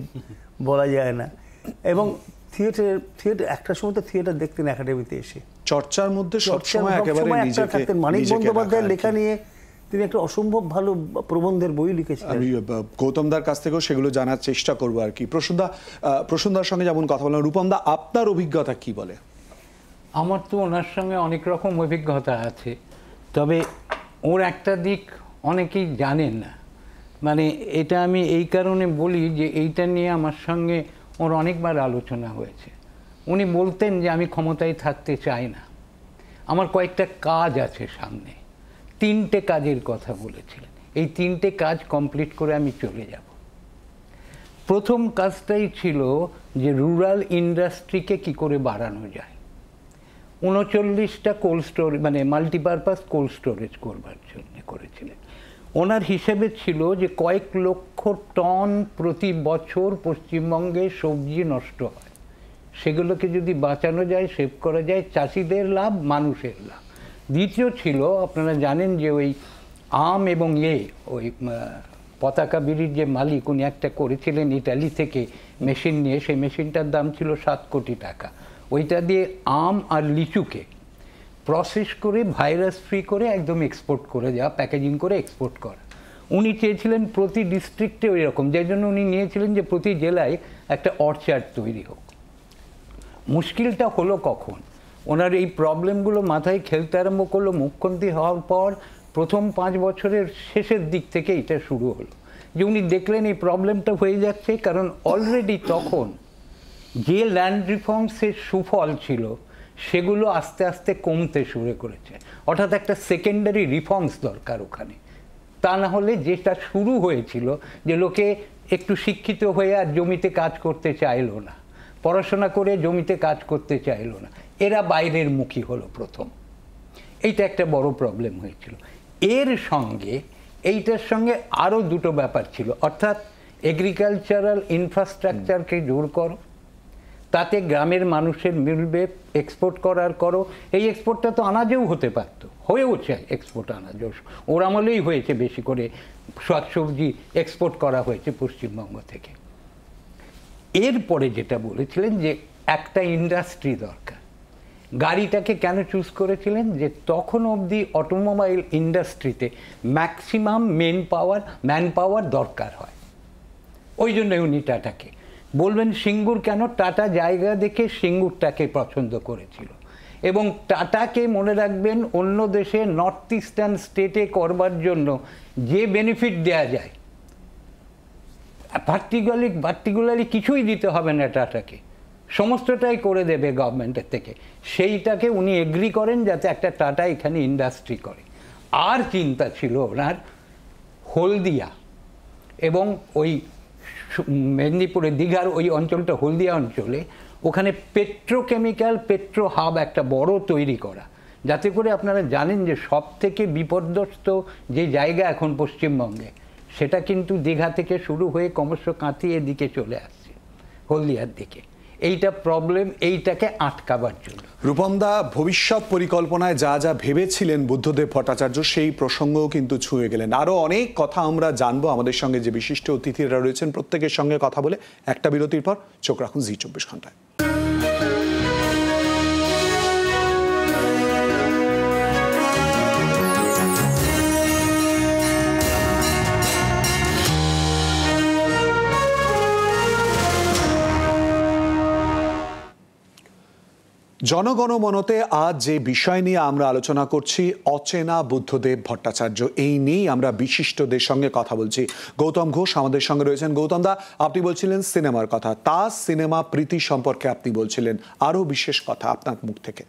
বলা যায় না। এবং থিয়েটার একটা সময় তো থিয়েটার দেখতেন একাডেমিতে এসে, চর্চার মধ্যে সবসময় একেবারে নিজেকে থাকতেন। মানিক বন্দ্যোপাধ্যায়ের লেখা নিয়ে তিনি একটা অসম্ভব ভালো প্রবন্ধের বই লিখেছিলেন। আমি গৌতমদার কাছ থেকেও সেগুলো জানার চেষ্টা করবো আর কি। প্রসূনদার সঙ্গে যেমন কথা বললাম, রূপমদা আপনার অভিজ্ঞতা কি বলে? আমার তো ওনার সঙ্গে অনেক রকম অভিজ্ঞতা আছে, তবে ওর একটা দিক অনেকেই জানেন না। মানে এটা আমি এই কারণে বলি যে এইটা নিয়ে আমার সঙ্গে ওর অনেকবার আলোচনা হয়েছে। উনি বলতেন যে আমি ক্ষমতায় থাকতে চাই না, আমার কয়েকটা কাজ আছে সামনে, 3টে কাজের কথা বলেছিলেন। এই 3টে কাজ কমপ্লিট করে আমি চলে যাব। প্রথম কাজটাই ছিল যে রুরাল ইন্ডাস্ট্রিকে কি করে বাড়ানো যায়। 39টা কোল্ড স্টোরেজ মানে মাল্টিপারপাস কোল্ড স্টোরেজ করবার জন্য করেছিলেন। ওনার হিসেবে ছিল যে কয়েক লক্ষ টন প্রতি বছর পশ্চিমবঙ্গে সবজি নষ্ট হয়, সেগুলোকে যদি বাঁচানো যায়, সেভ করা যায়, চাষিদের লাভ, মানুষের লাভ। দ্বিতীয় ছিল, আপনারা জানেন যে ওই আম এবং ওই পতাকা বিড়ির যে মালিক, উনি একটা করেছিলেন ইটালি থেকে মেশিন নিয়ে, সেই মেশিনটার দাম ছিল 7 কোটি টাকা। ওইটা দিয়ে আম আর লিচুকে প্রসেস করে ভাইরাস ফ্রি করে একদম এক্সপোর্ট করে দেওয়া, প্যাকেজিং করে এক্সপোর্ট করা। উনি চেয়েছিলেন প্রতি ডিস্ট্রিক্টে ওই রকম, যার জন্য উনি নিয়েছিলেন যে প্রতি জেলায় একটা অর্চার্ড তৈরি হোক। মুশকিলটা হলো কখন ওনার এই প্রবলেমগুলো মাথায় খেলতে আরম্ভ করলো, মুখ্যমন্ত্রী হওয়ার পর প্রথম 5 বছরের শেষের দিক থেকে এটা শুরু হলো যে উনি দেখলেন এই প্রবলেমটা হয়ে যাচ্ছে। কারণ অলরেডি তখন যে ল্যান্ড রিফর্মসের সুফল ছিল সেগুলো আস্তে আস্তে কমতে শুরু করেছে। অর্থাৎ একটা সেকেন্ডারি রিফর্মস দরকার ওখানে, তা না হলে যেটা শুরু হয়েছিল যে লোকে একটু শিক্ষিত হয়ে আর জমিতে কাজ করতে চাইলো না, পড়াশোনা করে জমিতে কাজ করতে চাইলো না, এরা বাইরের মুখী হলো প্রথম। এইটা একটা বড় প্রবলেম হয়েছিল। এর সঙ্গে এইটার সঙ্গে আরও 2টো ব্যাপার ছিল, অর্থাৎ এগ্রিকালচারাল ইনফ্রাস্ট্রাকচারকে জোর করো, তাতে গ্রামের মানুষের মিলবে, এক্সপোর্ট করো। এই এক্সপোর্টটা তো আনাজেও হতে পারতো, হয়েওছে এক্সপোর্ট, আনাজ ওর আমলেই হয়েছে, বেশি করে শাকসবজি এক্সপোর্ট করা হয়েছে পশ্চিমবঙ্গ থেকে। এরপরে যেটা বলেছিলেন যে একটা ইন্ডাস্ট্রি দরকার। গাড়িটাকে কেন চুজ করেছিলেন? যে তখন অবধি অটোমোবাইল ইন্ডাস্ট্রিতে ম্যাক্সিমাম ম্যান পাওয়ার দরকার হয়, ওই জন্য উনি টাটাকে বলবেন। সিঙ্গুর কেন? টাটা জায়গা দেখে সিঙ্গুরটাকে পছন্দ করেছিল। এবং টাটাকে মনে রাখবেন, অন্য দেশে নর্থ ইস্টার্ন স্টেটে করবার জন্য যে বেনিফিট দেয়া যায়, পার্টিকুলারলি কিছুই দিতে হবে না টাটাকে, সমস্তটাই করে দেবে গভর্নমেন্টের থেকে। সেইটাকে উনি এগ্রি করেন যাতে একটা টাটা এখানে ইন্ডাস্ট্রি করে। আর চিন্তা ছিল ওনার হলদিয়া এবং ওই মেদিনীপুরে দীঘার ওই অঞ্চলটা, হলদিয়া অঞ্চলে, ওখানে পেট্রো হাব একটা বড় তৈরি করা, যাতে করে আপনারা জানেন যে সব থেকে বিপর্যস্ত যে জায়গা এখন পশ্চিমবঙ্গে, সেটা কিন্তু দীঘা থেকে শুরু হয়ে ক্রমশ কাঁথি এদিকে চলে আসছে, হলদিয়ার দিকে। এইটা প্রবলেম, এইটাকে আটকাবার জন্য রূপমদা ভবিষ্যৎ পরিকল্পনায় যা যা ভেবেছিলেন বুদ্ধদেব ভট্টাচার্য, সেই প্রসঙ্গও কিন্তু ছুঁয়ে গেলেন। আরও অনেক কথা আমরা জানবো। আমাদের সঙ্গে যে বিশিষ্ট অতিথিরা রয়েছেন প্রত্যেকের সঙ্গে কথা বলে একটা বিরতির পর চোখ রাখুন জি24 ঘন্টায়। জনগণমনতে আজ যে বিষয় নিয়ে আমরা আলোচনা করছি, অচেনা বুদ্ধদেব ভট্টাচার্য, এই নিয়েই আমরা বিশিষ্টদের সঙ্গে কথা বলছি। গৌতম ঘোষ আমাদের সঙ্গে রয়েছেন। গৌতম দা, আপনি বলছিলেন সিনেমার কথা, তার সিনেমা প্রীতি সম্পর্কে আপনি বলছিলেন, আরো বিশেষ কথা আপনার মুখ থেকে।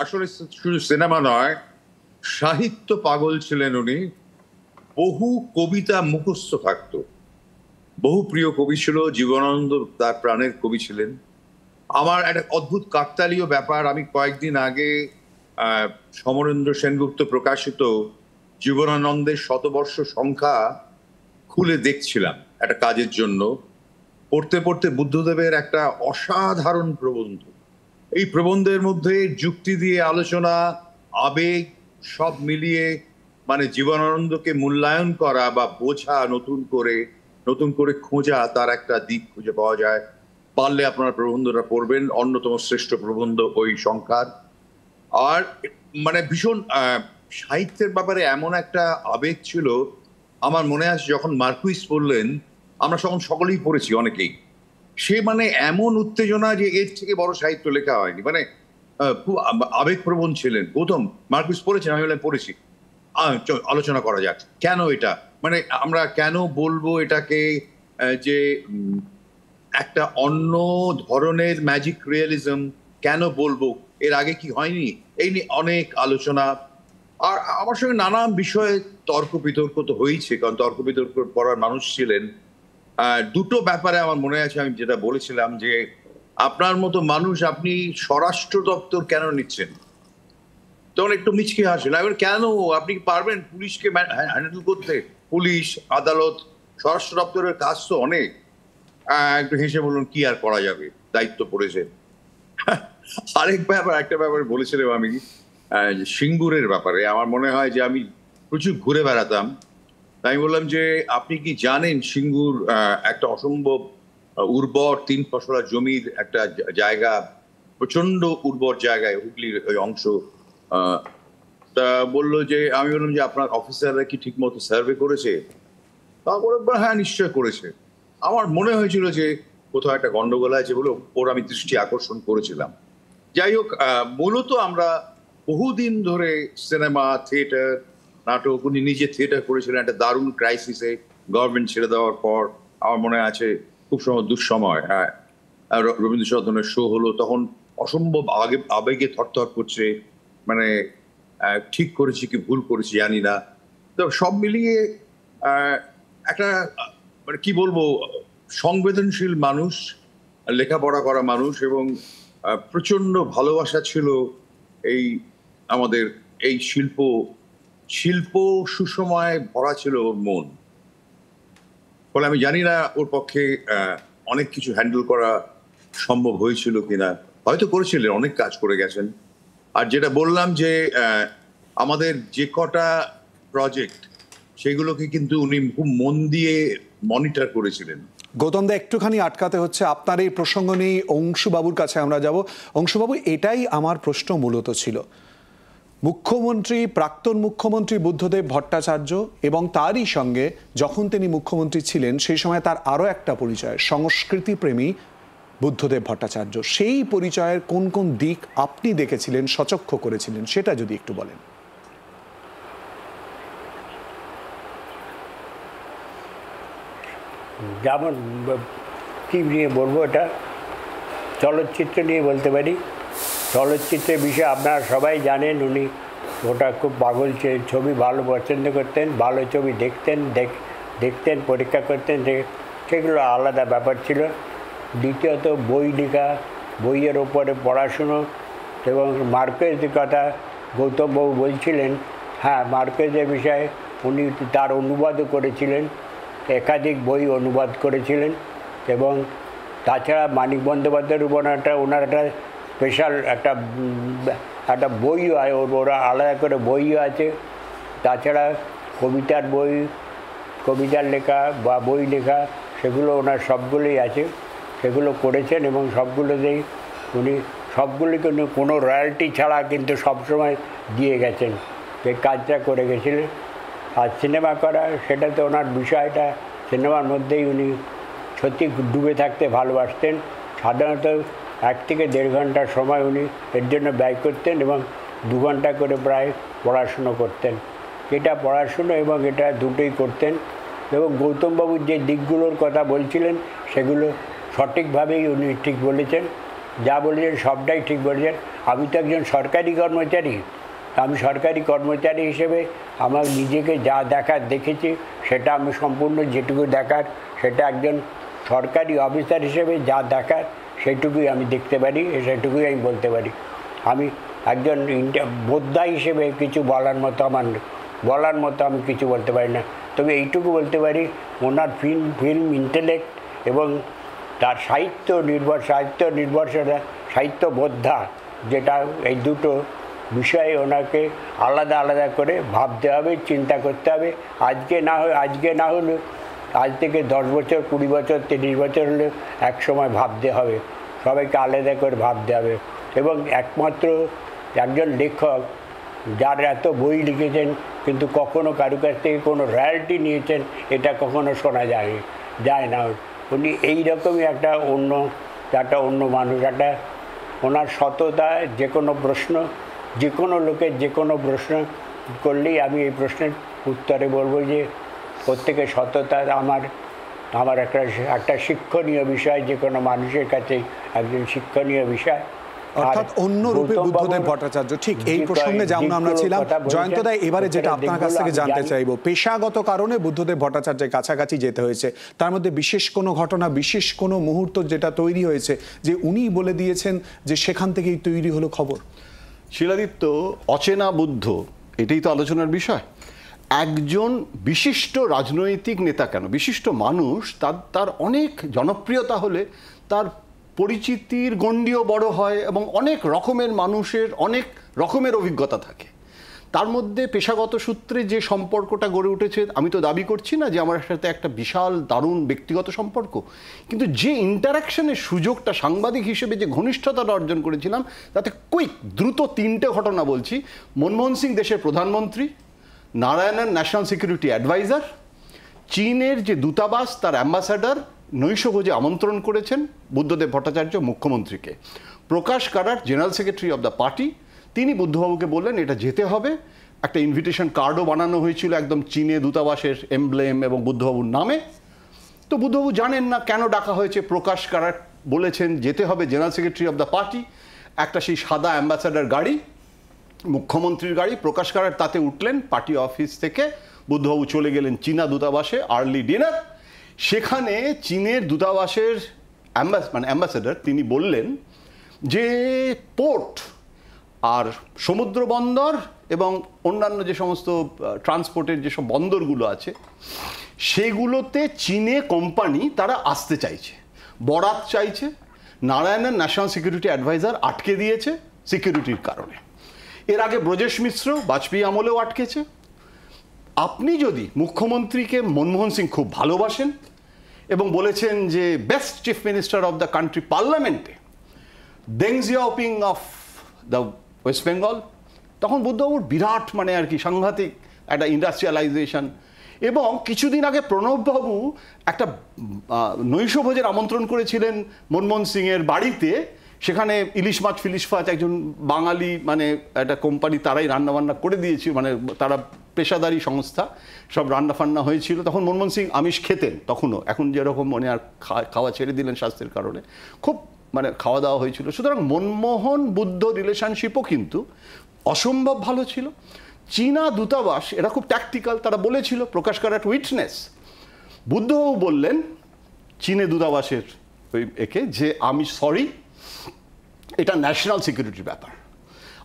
আসলে শুধু সিনেমা নয়, সাহিত্য পাগল ছিলেন উনি। বহু কবিতা মুখস্থ থাকতো, বহু প্রিয় কবি ছিল। জীবনানন্দ তার প্রাণের কবি ছিলেন। আমার একটা অদ্ভুত কাকতালীয় ব্যাপার, আমি কয়েকদিন আগে সমরেন্দ্র সেনগুপ্ত প্রকাশিত জীবনানন্দের শতবর্ষ সংখ্যা খুলে দেখছিলাম একটা কাজের জন্য। পড়তে পড়তে বুদ্ধদেবের একটা অসাধারণ প্রবন্ধ। এই প্রবন্ধের মধ্যে যুক্তি দিয়ে আলোচনা, আবেগ সব মিলিয়ে মানে জীবনানন্দকে মূল্যায়ন করা বা বোঝা, নতুন করে খোঁজা, তার একটা দিক খুঁজে পাওয়া যায়। পারলে আপনারা প্রবন্ধটা পড়বেন, অন্যতম শ্রেষ্ঠ প্রবন্ধ ওই সংখ্যার। আর মানে ভীষণ সাহিত্যের ব্যাপারে এমন একটা আবেগ ছিল। আমার মনে আছে যখন মার্কুইস পড়লেন, আমরা তখন সকলেই পড়েছি, অনেকেই, সে মানে এমন উত্তেজনা যে এর থেকে বড় সাহিত্য লেখা হয়নি, মানে খুব আবেগপ্রবণ ছিলেন। গৌতম মার্কুইস পড়েছেন? আমি বললাম পড়েছি। আলোচনা করা যাক কেন এটা, মানে আমরা কেন বলবো এটাকে যে একটা অন্য ধরনের ম্যাজিক রিয়েলিজম, কেন বলবো, এর আগে কি হয়নি, এই নিয়ে অনেক আলোচনা। আর আমার সঙ্গে নানান বিষয়ে তর্ক বিতর্ক তো হয়েছে, কারণ তর্ক বিতর্ক করার মানুষ ছিলেন। দুটো ব্যাপারে আমার মনে আছে আমি যেটা বলেছিলাম যে আপনার মতো মানুষ, আপনি স্বরাষ্ট্র দপ্তর কেন নিচ্ছেন? তখন একটু মিচকে হাসেন। এবার কেন, আপনি পারবেন পুলিশকে হ্যান্ডেল করতে? পুলিশ, আদালত, স্বরাষ্ট্র দপ্তরের কাজ তো অনেক। একটু হেসে বলুন, কি আর করা যাবে, দায়িত্ব পড়েছে। একটা ব্যাপারে বলেছিলাম আমি, সিঙ্গুরের ব্যাপারে। আমার মনে হয় যে আমি প্রচুর ঘুরে বেড়াতাম, তাই বললাম যে আপনি কি জানেন সিঙ্গুর একটা অসম্ভব উর্বর 3 ফসলা জমির একটা জায়গা, প্রচন্ড উর্বর জায়গায়, হুগলির ওই অংশ। তা বললো যে, আমি বললাম যে আপনার অফিসাররা কি ঠিক মতো সার্ভে করেছে? তারপরে হ্যাঁ নিশ্চয় করেছে। আমার মনে হয়েছিল যে কোথাও একটা গন্ডগোল আছে বলে ওর আমি দৃষ্টি আকর্ষণ করেছিলাম। যাই হোক, মূলত আমরা বহুদিন ধরে সিনেমা, থিয়েটার, নাটক, উনি নিজে থিয়েটার করেছিলেন একটা দারুণ ক্রাইসিসে, গভর্নমেন্ট ছেড়ে দেওয়ার পর। আমার মনে আছে খুব সময় দুঃসময়, হ্যাঁ, রবীন্দ্র সদনের শো হলো, তখন অসম্ভব আবেগে থরথর করছে, মানে ঠিক করেছি কি ভুল করেছি জানি না। তো সব মিলিয়ে একটা মানে কি বলবো, সংবেদনশীল মানুষ, লেখাপড়া করা মানুষ, এবং প্রচন্ড ভালোবাসা ছিল এই আমাদের এই শিল্প সুসময় ভরা ছিল ওর মন। ফলে আমি জানি না ওর পক্ষে অনেক কিছু হ্যান্ডেল করা সম্ভব হয়েছিল কিনা, হয়তো করেছিলেন, অনেক কাজ করে গেছেন। আর যেটা বললাম যে আমাদের যে কটা প্রজেক্ট, সেগুলোকে কিন্তু উনি খুব মন দিয়ে মনিটর করেছিলেন। গৌতম দা, একটুখানি আটকাতে হচ্ছে, আপনার এই প্রসঙ্গ নিয়ে অংশুবাবুর কাছে আমরা যাব। অংশুবাবু, এটাই আমার প্রশ্ন মূলত ছিল। মুখ্যমন্ত্রী, প্রাক্তন মুখ্যমন্ত্রী বুদ্ধদেব ভট্টাচার্য, এবং তারই সঙ্গে যখন তিনি মুখ্যমন্ত্রী ছিলেন সেই সময় তার আরও একটা পরিচয়, সংস্কৃতি প্রেমী বুদ্ধদেব ভট্টাচার্য। সেই পরিচয়ের কোন কোন দিক আপনি দেখেছিলেন, সচক্ষ করেছিলেন, সেটা যদি একটু বলেন। যেমন কী নিয়ে বলবো, এটা চলচ্চিত্র নিয়ে বলতে পারি। চলচ্চিত্রের বিষয়ে আপনারা সবাই জানেন, উনি ওটা খুব পাগল, ছবি ভালো পছন্দ করতেন, ভালো ছবি দেখতেন, পরীক্ষা করতেন, সেগুলো আলাদা ব্যাপার ছিল। দ্বিতীয়ত বই লেখা, বইয়ের ওপরে পড়াশুনো, এবং মার্কেজের কথা গৌতমবাবু বলছিলেন, হ্যাঁ মার্কেজের বিষয়ে উনি তার অনুবাদও করেছিলেন, একাধিক বই অনুবাদ করেছিলেন। এবং তাছাড়া মানিক বন্দ্যোপাধ্যায়ের উপর ওনার একটা স্পেশাল একটা বইও আছে, ওরা আলাদা করে বইও আছে। তাছাড়া কবিতার বই, কবিতার লেখা বা বই লেখা, সেগুলো ওনার সবগুলোই আছে, সেগুলো করেছেন। এবং সবগুলোতেই উনি কোনো রয়্যালটি ছাড়া কিন্তু সবসময় দিয়ে গেছেন, এই কাজটা করে গেছিলেন। আর সিনেমা করা, সেটা তো ওনার বিষয়টা, সিনেমার মধ্যেই উনি সত্যি ডুবে থাকতে ভালোবাসতেন। সাধারণত 1 থেকে 1.5 ঘন্টার সময় উনি এর জন্য ব্যয় করতেন, এবং 2 ঘন্টা করে প্রায় পড়াশুনো করতেন। এটা পড়াশুনো এবং এটা দুটোই করতেন। এবং গৌতমবাবুর যে দিকগুলোর কথা বলছিলেন, সেগুলো সঠিকভাবেই উনি ঠিক বলেছেন, যা বলেছেন সবটাই ঠিক বলেছেন। আমি তো একজন সরকারি কর্মচারী, আমি সরকারি কর্মচারী হিসেবে আমার নিজেকে যা দেখার দেখেছি, সেটা আমি সম্পূর্ণ যেটুকু দেখার সেটা একজন সরকারি অফিসার হিসেবে যা দেখার সেটুকুই আমি দেখতে পারি, সেটুকুই আমি বলতে পারি। আমি একজন বোদ্ধা হিসেবে কিছু বলার মতো আমি কিছু বলতে পারি না। তবে এইটুকু বলতে পারি, ওনার ফিল্ম ইন্টেলেক্ট এবং তার সাহিত্য নির্ভরশীলতা, সাহিত্য বোদ্ধা, যেটা এই দুটো বিষয়ে ওনাকে আলাদা আলাদা করে ভাবতে হবে, চিন্তা করতে হবে। আজকে না হলে আজ থেকে 10 বছর, 20 বছর, 30 বছর হলে এক সময় ভাবতে হবে, সবাইকে আলাদা করে ভাবতে হবে। এবং একমাত্র একজন লেখক যার এত বই লিখেছেন কিন্তু কখনো কারো কাছ থেকে কোনো রয়্যালটি নিয়েছেন, এটা কখনো শোনা যায় না। উনি এইরকমই একটা অন্য মানুষ। ওনার সততা, যে কোনো লোকের যে কোনো প্রশ্ন করলেই আমি এই প্রশ্নের উত্তরে বলবো যে প্রত্যেকের সততা আমার একটা শিক্ষণীয় বিষয়, যে কোনো মানুষের কাছে একজন শিক্ষণীয় বিষয়। অর্থাৎ অন্য রূপে বুদ্ধদেব ভট্টাচার্য, ঠিক এই প্রসঙ্গে যেমন আমরা ছিলাম। জয়ন্তদা, এবারে যেটা আপনার কাছ থেকে জানতে চাইবো, পেশাগত কারণে বুদ্ধদেব ভট্টাচার্যের কাছাকাছি যেতে হয়েছে, তার মধ্যে বিশেষ কোনো ঘটনা, বিশেষ কোনো মুহূর্ত যেটা তৈরি হয়েছে যে উনি বলে দিয়েছেন যে সেখান থেকেই তৈরি হলো খবর? শিলাদিত্য, অচেনা বুদ্ধ, এটাই তো আলোচনার বিষয়। একজন বিশিষ্ট রাজনৈতিক নেতা, কেন বিশিষ্ট মানুষ, তার অনেক জনপ্রিয়তা হলে তার পরিচিতির গণ্ডিও বড় হয় এবং অনেক রকমের মানুষের অনেক রকমের অভিজ্ঞতা থাকে। তার মধ্যে পেশাগত সূত্রে যে সম্পর্কটা গড়ে উঠেছে, আমি তো দাবি করছি না যে আমার সাথে একটা বিশাল দারুণ ব্যক্তিগত সম্পর্ক, কিন্তু যে ইন্টারাকশনের সুযোগটা সাংবাদিক হিসেবে যে ঘনিষ্ঠতাটা অর্জন করেছিলাম, তাতে দ্রুত 3টে ঘটনা বলছি। মনমোহন সিং দেশের প্রধানমন্ত্রী, নারায়ণন ন্যাশনাল সিকিউরিটি অ্যাডভাইজার, চীনের যে দূতাবাস তার অ্যাম্বাসাডার নৈশভোজে আমন্ত্রণ করেছেন বুদ্ধদেব ভট্টাচার্য মুখ্যমন্ত্রীকে। Prakash Karat, general secretary of the party, তিনি বুদ্ধবাবুকে বললেন এটা যেতে হবে। একটা ইনভিটেশন কার্ডও বানানো হয়েছিল একদম চীনে দূতাবাসের এমব্লেম এবং বুদ্ধবাবুর নামে। তো বুদ্ধবাবু জানেন না কেন ডাকা হয়েছে। প্রকাশ কারাট বলেছেন যেতে হবে, general secretary of the party. একটা সেই সাদা অ্যাম্বাসাডার গাড়ি, মুখ্যমন্ত্রীর গাড়ি, প্রকাশ কারাট তাতে উঠলেন। পার্টি অফিস থেকে বুদ্ধবাবু চলে গেলেন চীনা দূতাবাসে, আর্লি ডিনার। সেখানে চীনের দূতাবাসের অ্যাম্বাসেডার তিনি বললেন যে পোর্ট আর সমুদ্র বন্দর এবং অন্যান্য যে সমস্ত ট্রান্সপোর্টের যেসব বন্দরগুলো আছে সেগুলোতে চীনে কোম্পানি তারা আসতে চাইছে, বরাত চাইছে। নারায়ণন ন্যাশনাল সিকিউরিটি অ্যাডভাইজার আটকে দিয়েছে সিকিউরিটির কারণে। এর আগে ব্রজেশ মিশ্র বাজপেয়ী আমলেও আটকেছে। আপনি যদি মুখ্যমন্ত্রীকে মনমোহন সিং খুব ভালোবাসেন এবং বলেছেন যে best chief minister of the country পার্লামেন্টে, Deng Xiaoping of the West Bengal, তখন বুদ্ধবাবুর বিরাট আর কি সাংঘাতিক একটা ইন্ডাস্ট্রিয়ালাইজেশন। এবং কিছুদিন আগে প্রণববাবু একটা নৈশভোজের আমন্ত্রণ করেছিলেন মনমোহন সিংয়ের বাড়িতে। সেখানে ইলিশ মাছ ফিলিশ মাছ একজন বাঙালি একটা কোম্পানি তারাই রান্নাবান্না করে দিয়েছিল, তারা পেশাদারি সংস্থা, সব রান্না ফান্না হয়েছিল। তখন মনমোহন সিং আমিষ খেতেন তখনও, এখন যেরকম আর খাওয়া ছেড়ে দিলেন স্বাস্থ্যের কারণে, খুব খাওয়া দাওয়া হয়েছিল। সুতরাং মনমোহন বুদ্ধ রিলেশনশিপও কিন্তু অসম্ভব ভালো ছিল। চীনা দূতাবাস এরা খুব ট্যাকটিক্যাল, তারা বলেছিল, প্রকাশ কারাট উইটনেস, বুদ্ধবাবু বললেন চীনে দূতাবাসের একে যে আমি সরি, এটা ন্যাশনাল সিকিউরিটির ব্যাপার।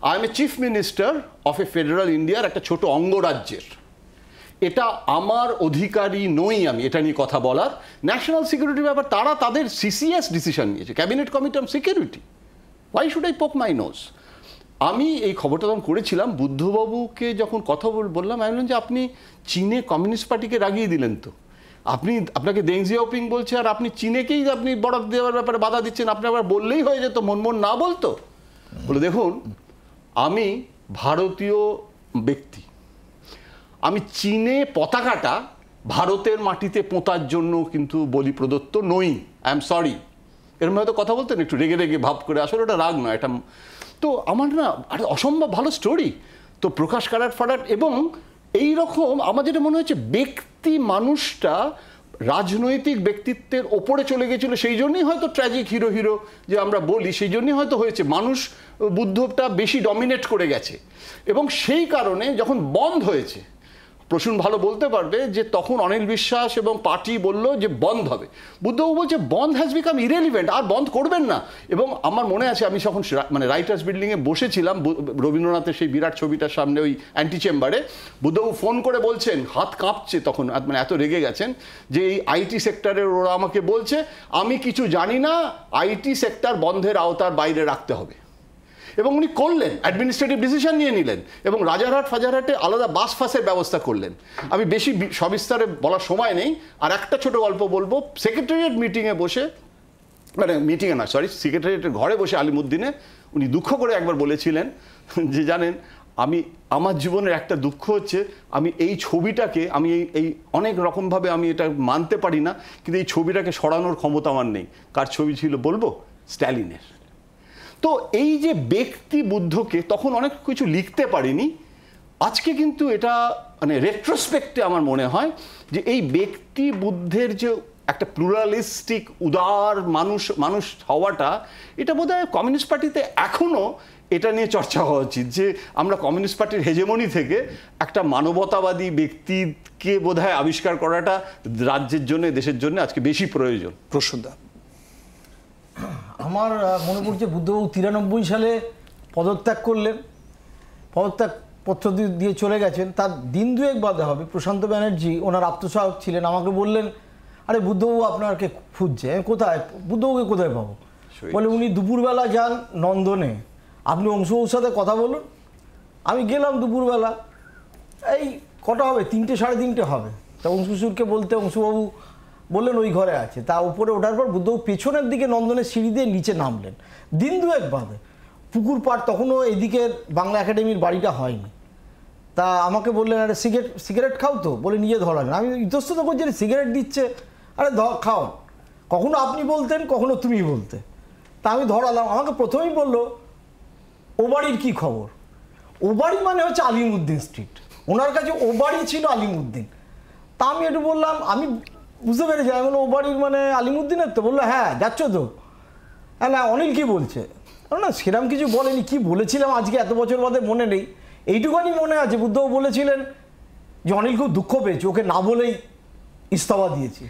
I M A chief minister of A federal ইন্ডিয়ার একটা ছোট অঙ্গরাজ্যের, এটা আমার অধিকারী নই আমি এটা নিয়ে কথা বলার। ন্যাশনাল সিকিউরিটির ব্যাপার, তারা তাদের সিসিএস ডিসিশন নিয়েছে, cabinet committee on security. Why should I পোক মাই নোজ? আমি এই খবরটা যখন করেছিলাম, বুদ্ধবাবুকে যখন কথা বললাম, আমি বললাম যে আপনি চীনে কমিউনিস্ট পার্টিকে রাগিয়ে দিলেন তো। আপনাকে দেং জিয়াওপিং বলছে আর আপনি চীনেকেই আপনি বরাদ দেওয়ার ব্যাপারে বাধা দিচ্ছেন। আপনি আবার বললেই হয়ে যেত, মনমোহন না বলতো। বলে দেখুন, আমি ভারতীয় ব্যক্তি, আমি চীনে পতাকাটা ভারতের মাটিতে পোঁতার জন্য কিন্তু বলি প্রদত্ত নই। I am sorry. এরম হয়তো কথা বলতেন একটু রেগে রেগে ভাব করে, আসলে ওটা রাগ নয়, এটা তো আমার আরে অসম্ভব ভালো স্টোরি। তো প্রকাশ কারাট ফারাট এবং এই রকম আমার যেটা মনে হচ্ছে ব্যক্তি মানুষটা রাজনৈতিক ব্যক্তিত্বের ওপরে চলে গেছিল, সেই জন্যই হয়তো ট্র্যাজিক হিরো যে আমরা বলি, সেই জন্যই হয়তো হয়েছে। মানুষ বুদ্ধটা বেশি ডমিনেট করে গেছে এবং সেই কারণে যখন বন্ধ হয়েছে, প্রসূন ভালো বলতে পারবে, যে তখন অনিল বিশ্বাস এবং পার্টি বলল যে বন্ধ হবে। বুদ্ধবাবু বলছে বন্ধ হ্যাজ বিকাম ইরেলিভেন্ট, আর বন্ধ করবেন না। এবং আমার মনে আছে আমি যখন মানে রাইটার্স বিল্ডিংয়ে বসেছিলাম রবীন্দ্রনাথের সেই বিরাট ছবিটার সামনে ওই অ্যান্টি চেম্বারে, বুদ্ধবাবু ফোন করে বলছেন, হাত কাঁপছে তখন, মানে এত রেগে গেছেন, যে এই আইটি সেক্টরের ওরা আমাকে বলছে আমি কিছু জানি না, আইটি সেক্টর বন্ধের আওতার বাইরে রাখতে হবে। এবং উনি করলেন, অ্যাডমিনিস্ট্রেটিভ ডিসিশন নিয়ে নিলেন এবং রাজারহাট ফাজারহাটে আলাদা বাস ফাসের ব্যবস্থা করলেন। আমি বেশি সবিস্তারে বলার সময় নেই, আর একটা ছোট গল্প বলবো। সেক্রেটারিয়েট মিটিংয়ে বসে, মানে মিটিংয়ে না সরি, সেক্রেটারিয়েটের ঘরে বসে আলিমুদ্দিনে উনি দুঃখ করে একবার বলেছিলেন যে জানেন, আমার জীবনের একটা দুঃখ হচ্ছে, আমি এই ছবিটাকে আমি এই অনেক রকমভাবে আমি এটা মানতে পারি না, কিন্তু এই ছবিটাকে সরানোর ক্ষমতা আমার নেই। কার ছবি ছিল বলবো? স্ট্যালিনের। তো এই যে ব্যক্তি বুদ্ধকে তখন অনেক কিছু লিখতে পারিনি, আজকে কিন্তু এটা মানে রেট্রোস্পেক্টে আমার মনে হয় যে এই ব্যক্তি বুদ্ধের যে একটা প্লুরালিস্টিক উদার মানুষ হওয়াটা, এটা বোধহয় কমিউনিস্ট পার্টিতে এখনও এটা নিয়ে চর্চা হওয়া উচিত, যে আমরা কমিউনিস্ট পার্টির হেজেমনি থেকে একটা মানবতাবাদী ব্যক্তিকে বোধহয় আবিষ্কার করাটা রাজ্যের জন্য, দেশের জন্য আজকে বেশি প্রয়োজন। প্রসূনদা, আমার মনে পড়ছে বুদ্ধবাবু 93 সালে পদত্যাগ করলেন, পদত্যাগ পত্র দিয়ে চলে গেছেন। তার দিন দুয়েক বাদে হবে প্রশান্ত ব্যানার্জি, ওনার আত্মসহায়ক ছিলেন, আমাকে বললেন, আরে বুদ্ধবাবু আপনাকে খুঁজছে। কোথায়? বুদ্ধবাবুকে কোথায় পাবো? বলে উনি দুপুরবেলা যান নন্দনে, আপনি অংশুবাবুর সাথে কথা বলুন। আমি গেলাম দুপুরবেলা, এই কটা হবে, 3টে সাড়ে 3টে হবে। তা অংশুশুরকে বলতে অংশুবাবু বললেন ওই ঘরে আছে। তা উপরে ওঠার পর বুদ্ধবাবু পেছনের দিকে নন্দনের সিঁড়ি দিয়ে নিচে নামলেন। দিন দুয়েক বাদে, পুকুর পাড়, তখনও এদিকে বাংলা একাডেমির বাড়িটা হয়নি। তা আমাকে বললেন, আরে সিগারেট খাও তো? বলে নিজে ধরালেন। আমি ইতস্তত করছি, সিগারেট দিচ্ছে, আরে খাও। কখনো আপনি বলতেন, কখনো তুমি বলতে। তা আমি ধরালাম। আমাকে প্রথমেই বললো, ও বাড়ির কী খবর? ও বাড়ি মানে হচ্ছে আলিমুদ্দিন স্ট্রিট, ওনার কাছে ও বাড়ি ছিল আলিমুদ্দিন। তা আমি একটু বললাম, আমি বুঝতে পেরেছি, আমি বললাম ও বাড়ির মানে আলিমুদ্দিনের তো? বললো হ্যাঁ, যাচ্ছ তো? হ্যাঁ, না অনিল কি বলছে? না সেরকম কিছু বলেনি। কি বলেছিলাম আজকে এত বছর বাদে মনে নেই, এইটুখানি মনে আছে বুদ্ধবাবু বলেছিলেন যে অনিল খুব দুঃখ পেয়েছে, ওকে না বলেই ইস্তফা দিয়েছি।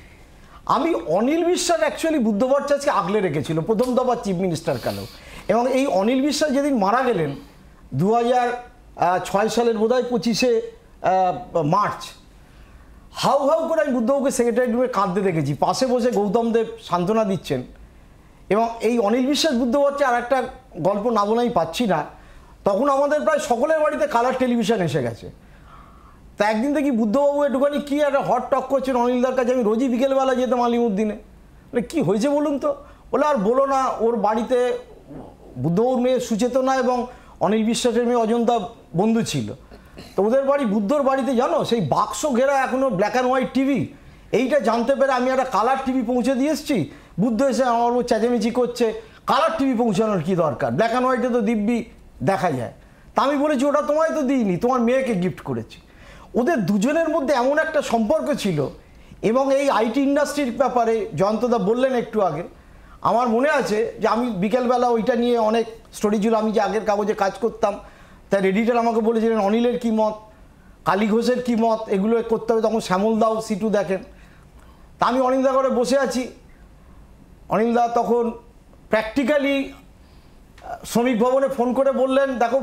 আমি অনিল বিশ্বাস অ্যাকচুয়ালি বুদ্ধ ভট্টাচার্যকে আগলে রেখেছিল প্রথম দফা চিফ মিনিস্টার কালেও। এবং এই অনিল বিশ্বাস যেদিন মারা গেলেন 2006 সালের বোধহয় 25শে মার্চ, হাউ হাউ করে আমি বুদ্ধবাবুকে সেক্রেটারি রুমে কাঁদতে দেখেছি, পাশে বসে গৌতম দেব সান্ত্বনা দিচ্ছেন। এবং এই অনিল বিশ্বাস বুদ্ধ ভট্টাচার্য আর একটা গল্প না বলে আমি পাচ্ছি না, তখন আমাদের প্রায় সকলের বাড়িতে কালার টেলিভিশন এসে গেছে। তা একদিন দেখি বুদ্ধবাবু একটুখানি কী একটা হট টক করছেন অনিলদার কাছে। আমি রোজই বিকেলবেলা যেতাম আলিমুদ্দিনে। বলে কী হয়েছে বলুন তো? বলে আর বলো না, ওর বাড়িতে বুদ্ধবাবুর মেয়ে সুচেতনা এবং অনিল বিশ্বাসের মেয়ে অজন্তা বন্ধু ছিল। তো ওদের বাড়ি, বুদ্ধর বাড়িতে জানো সেই বাক্স ঘেরা এখনও ব্ল্যাক অ্যান্ড হোয়াইট টিভি। এইটা জানতে পেরে আমি একটা কালার টিভি পৌঁছে দিয়ে এসেছি। বুদ্ধ এসে আমার ও চেঁচামেচি করছে, কালার টিভি পৌঁছানোর কী দরকার, ব্ল্যাক অ্যান্ড হোয়াইটে তো দিব্যি দেখা যায়। তা আমি বলেছি ওটা তোমায় তো দিইনি, তোমার মেয়েকে গিফট করেছি। ওদের দুজনের মধ্যে এমন একটা সম্পর্ক ছিল। এবং এই আইটি ইন্ডাস্ট্রির ব্যাপারে জয়ন্তদা বললেন একটু আগে, আমার মনে আছে যে আমি বিকেলবেলা ওইটা নিয়ে অনেক স্টোরি ছিল, আমি যে আগের কাগজে কাজ করতাম, তার এডিটর আমাকে বলেছিলেন অনিলের কী মত, কালী ঘোষের কী মত, এগুলো করতে হবে। তখন শ্যামল দাও সিটু দেখেন। তা আমি অনিলদা করে বসে আছি। অনিলদা তখন প্র্যাকটিক্যালি শ্রমিক ভবনে ফোন করে বললেন, দেখো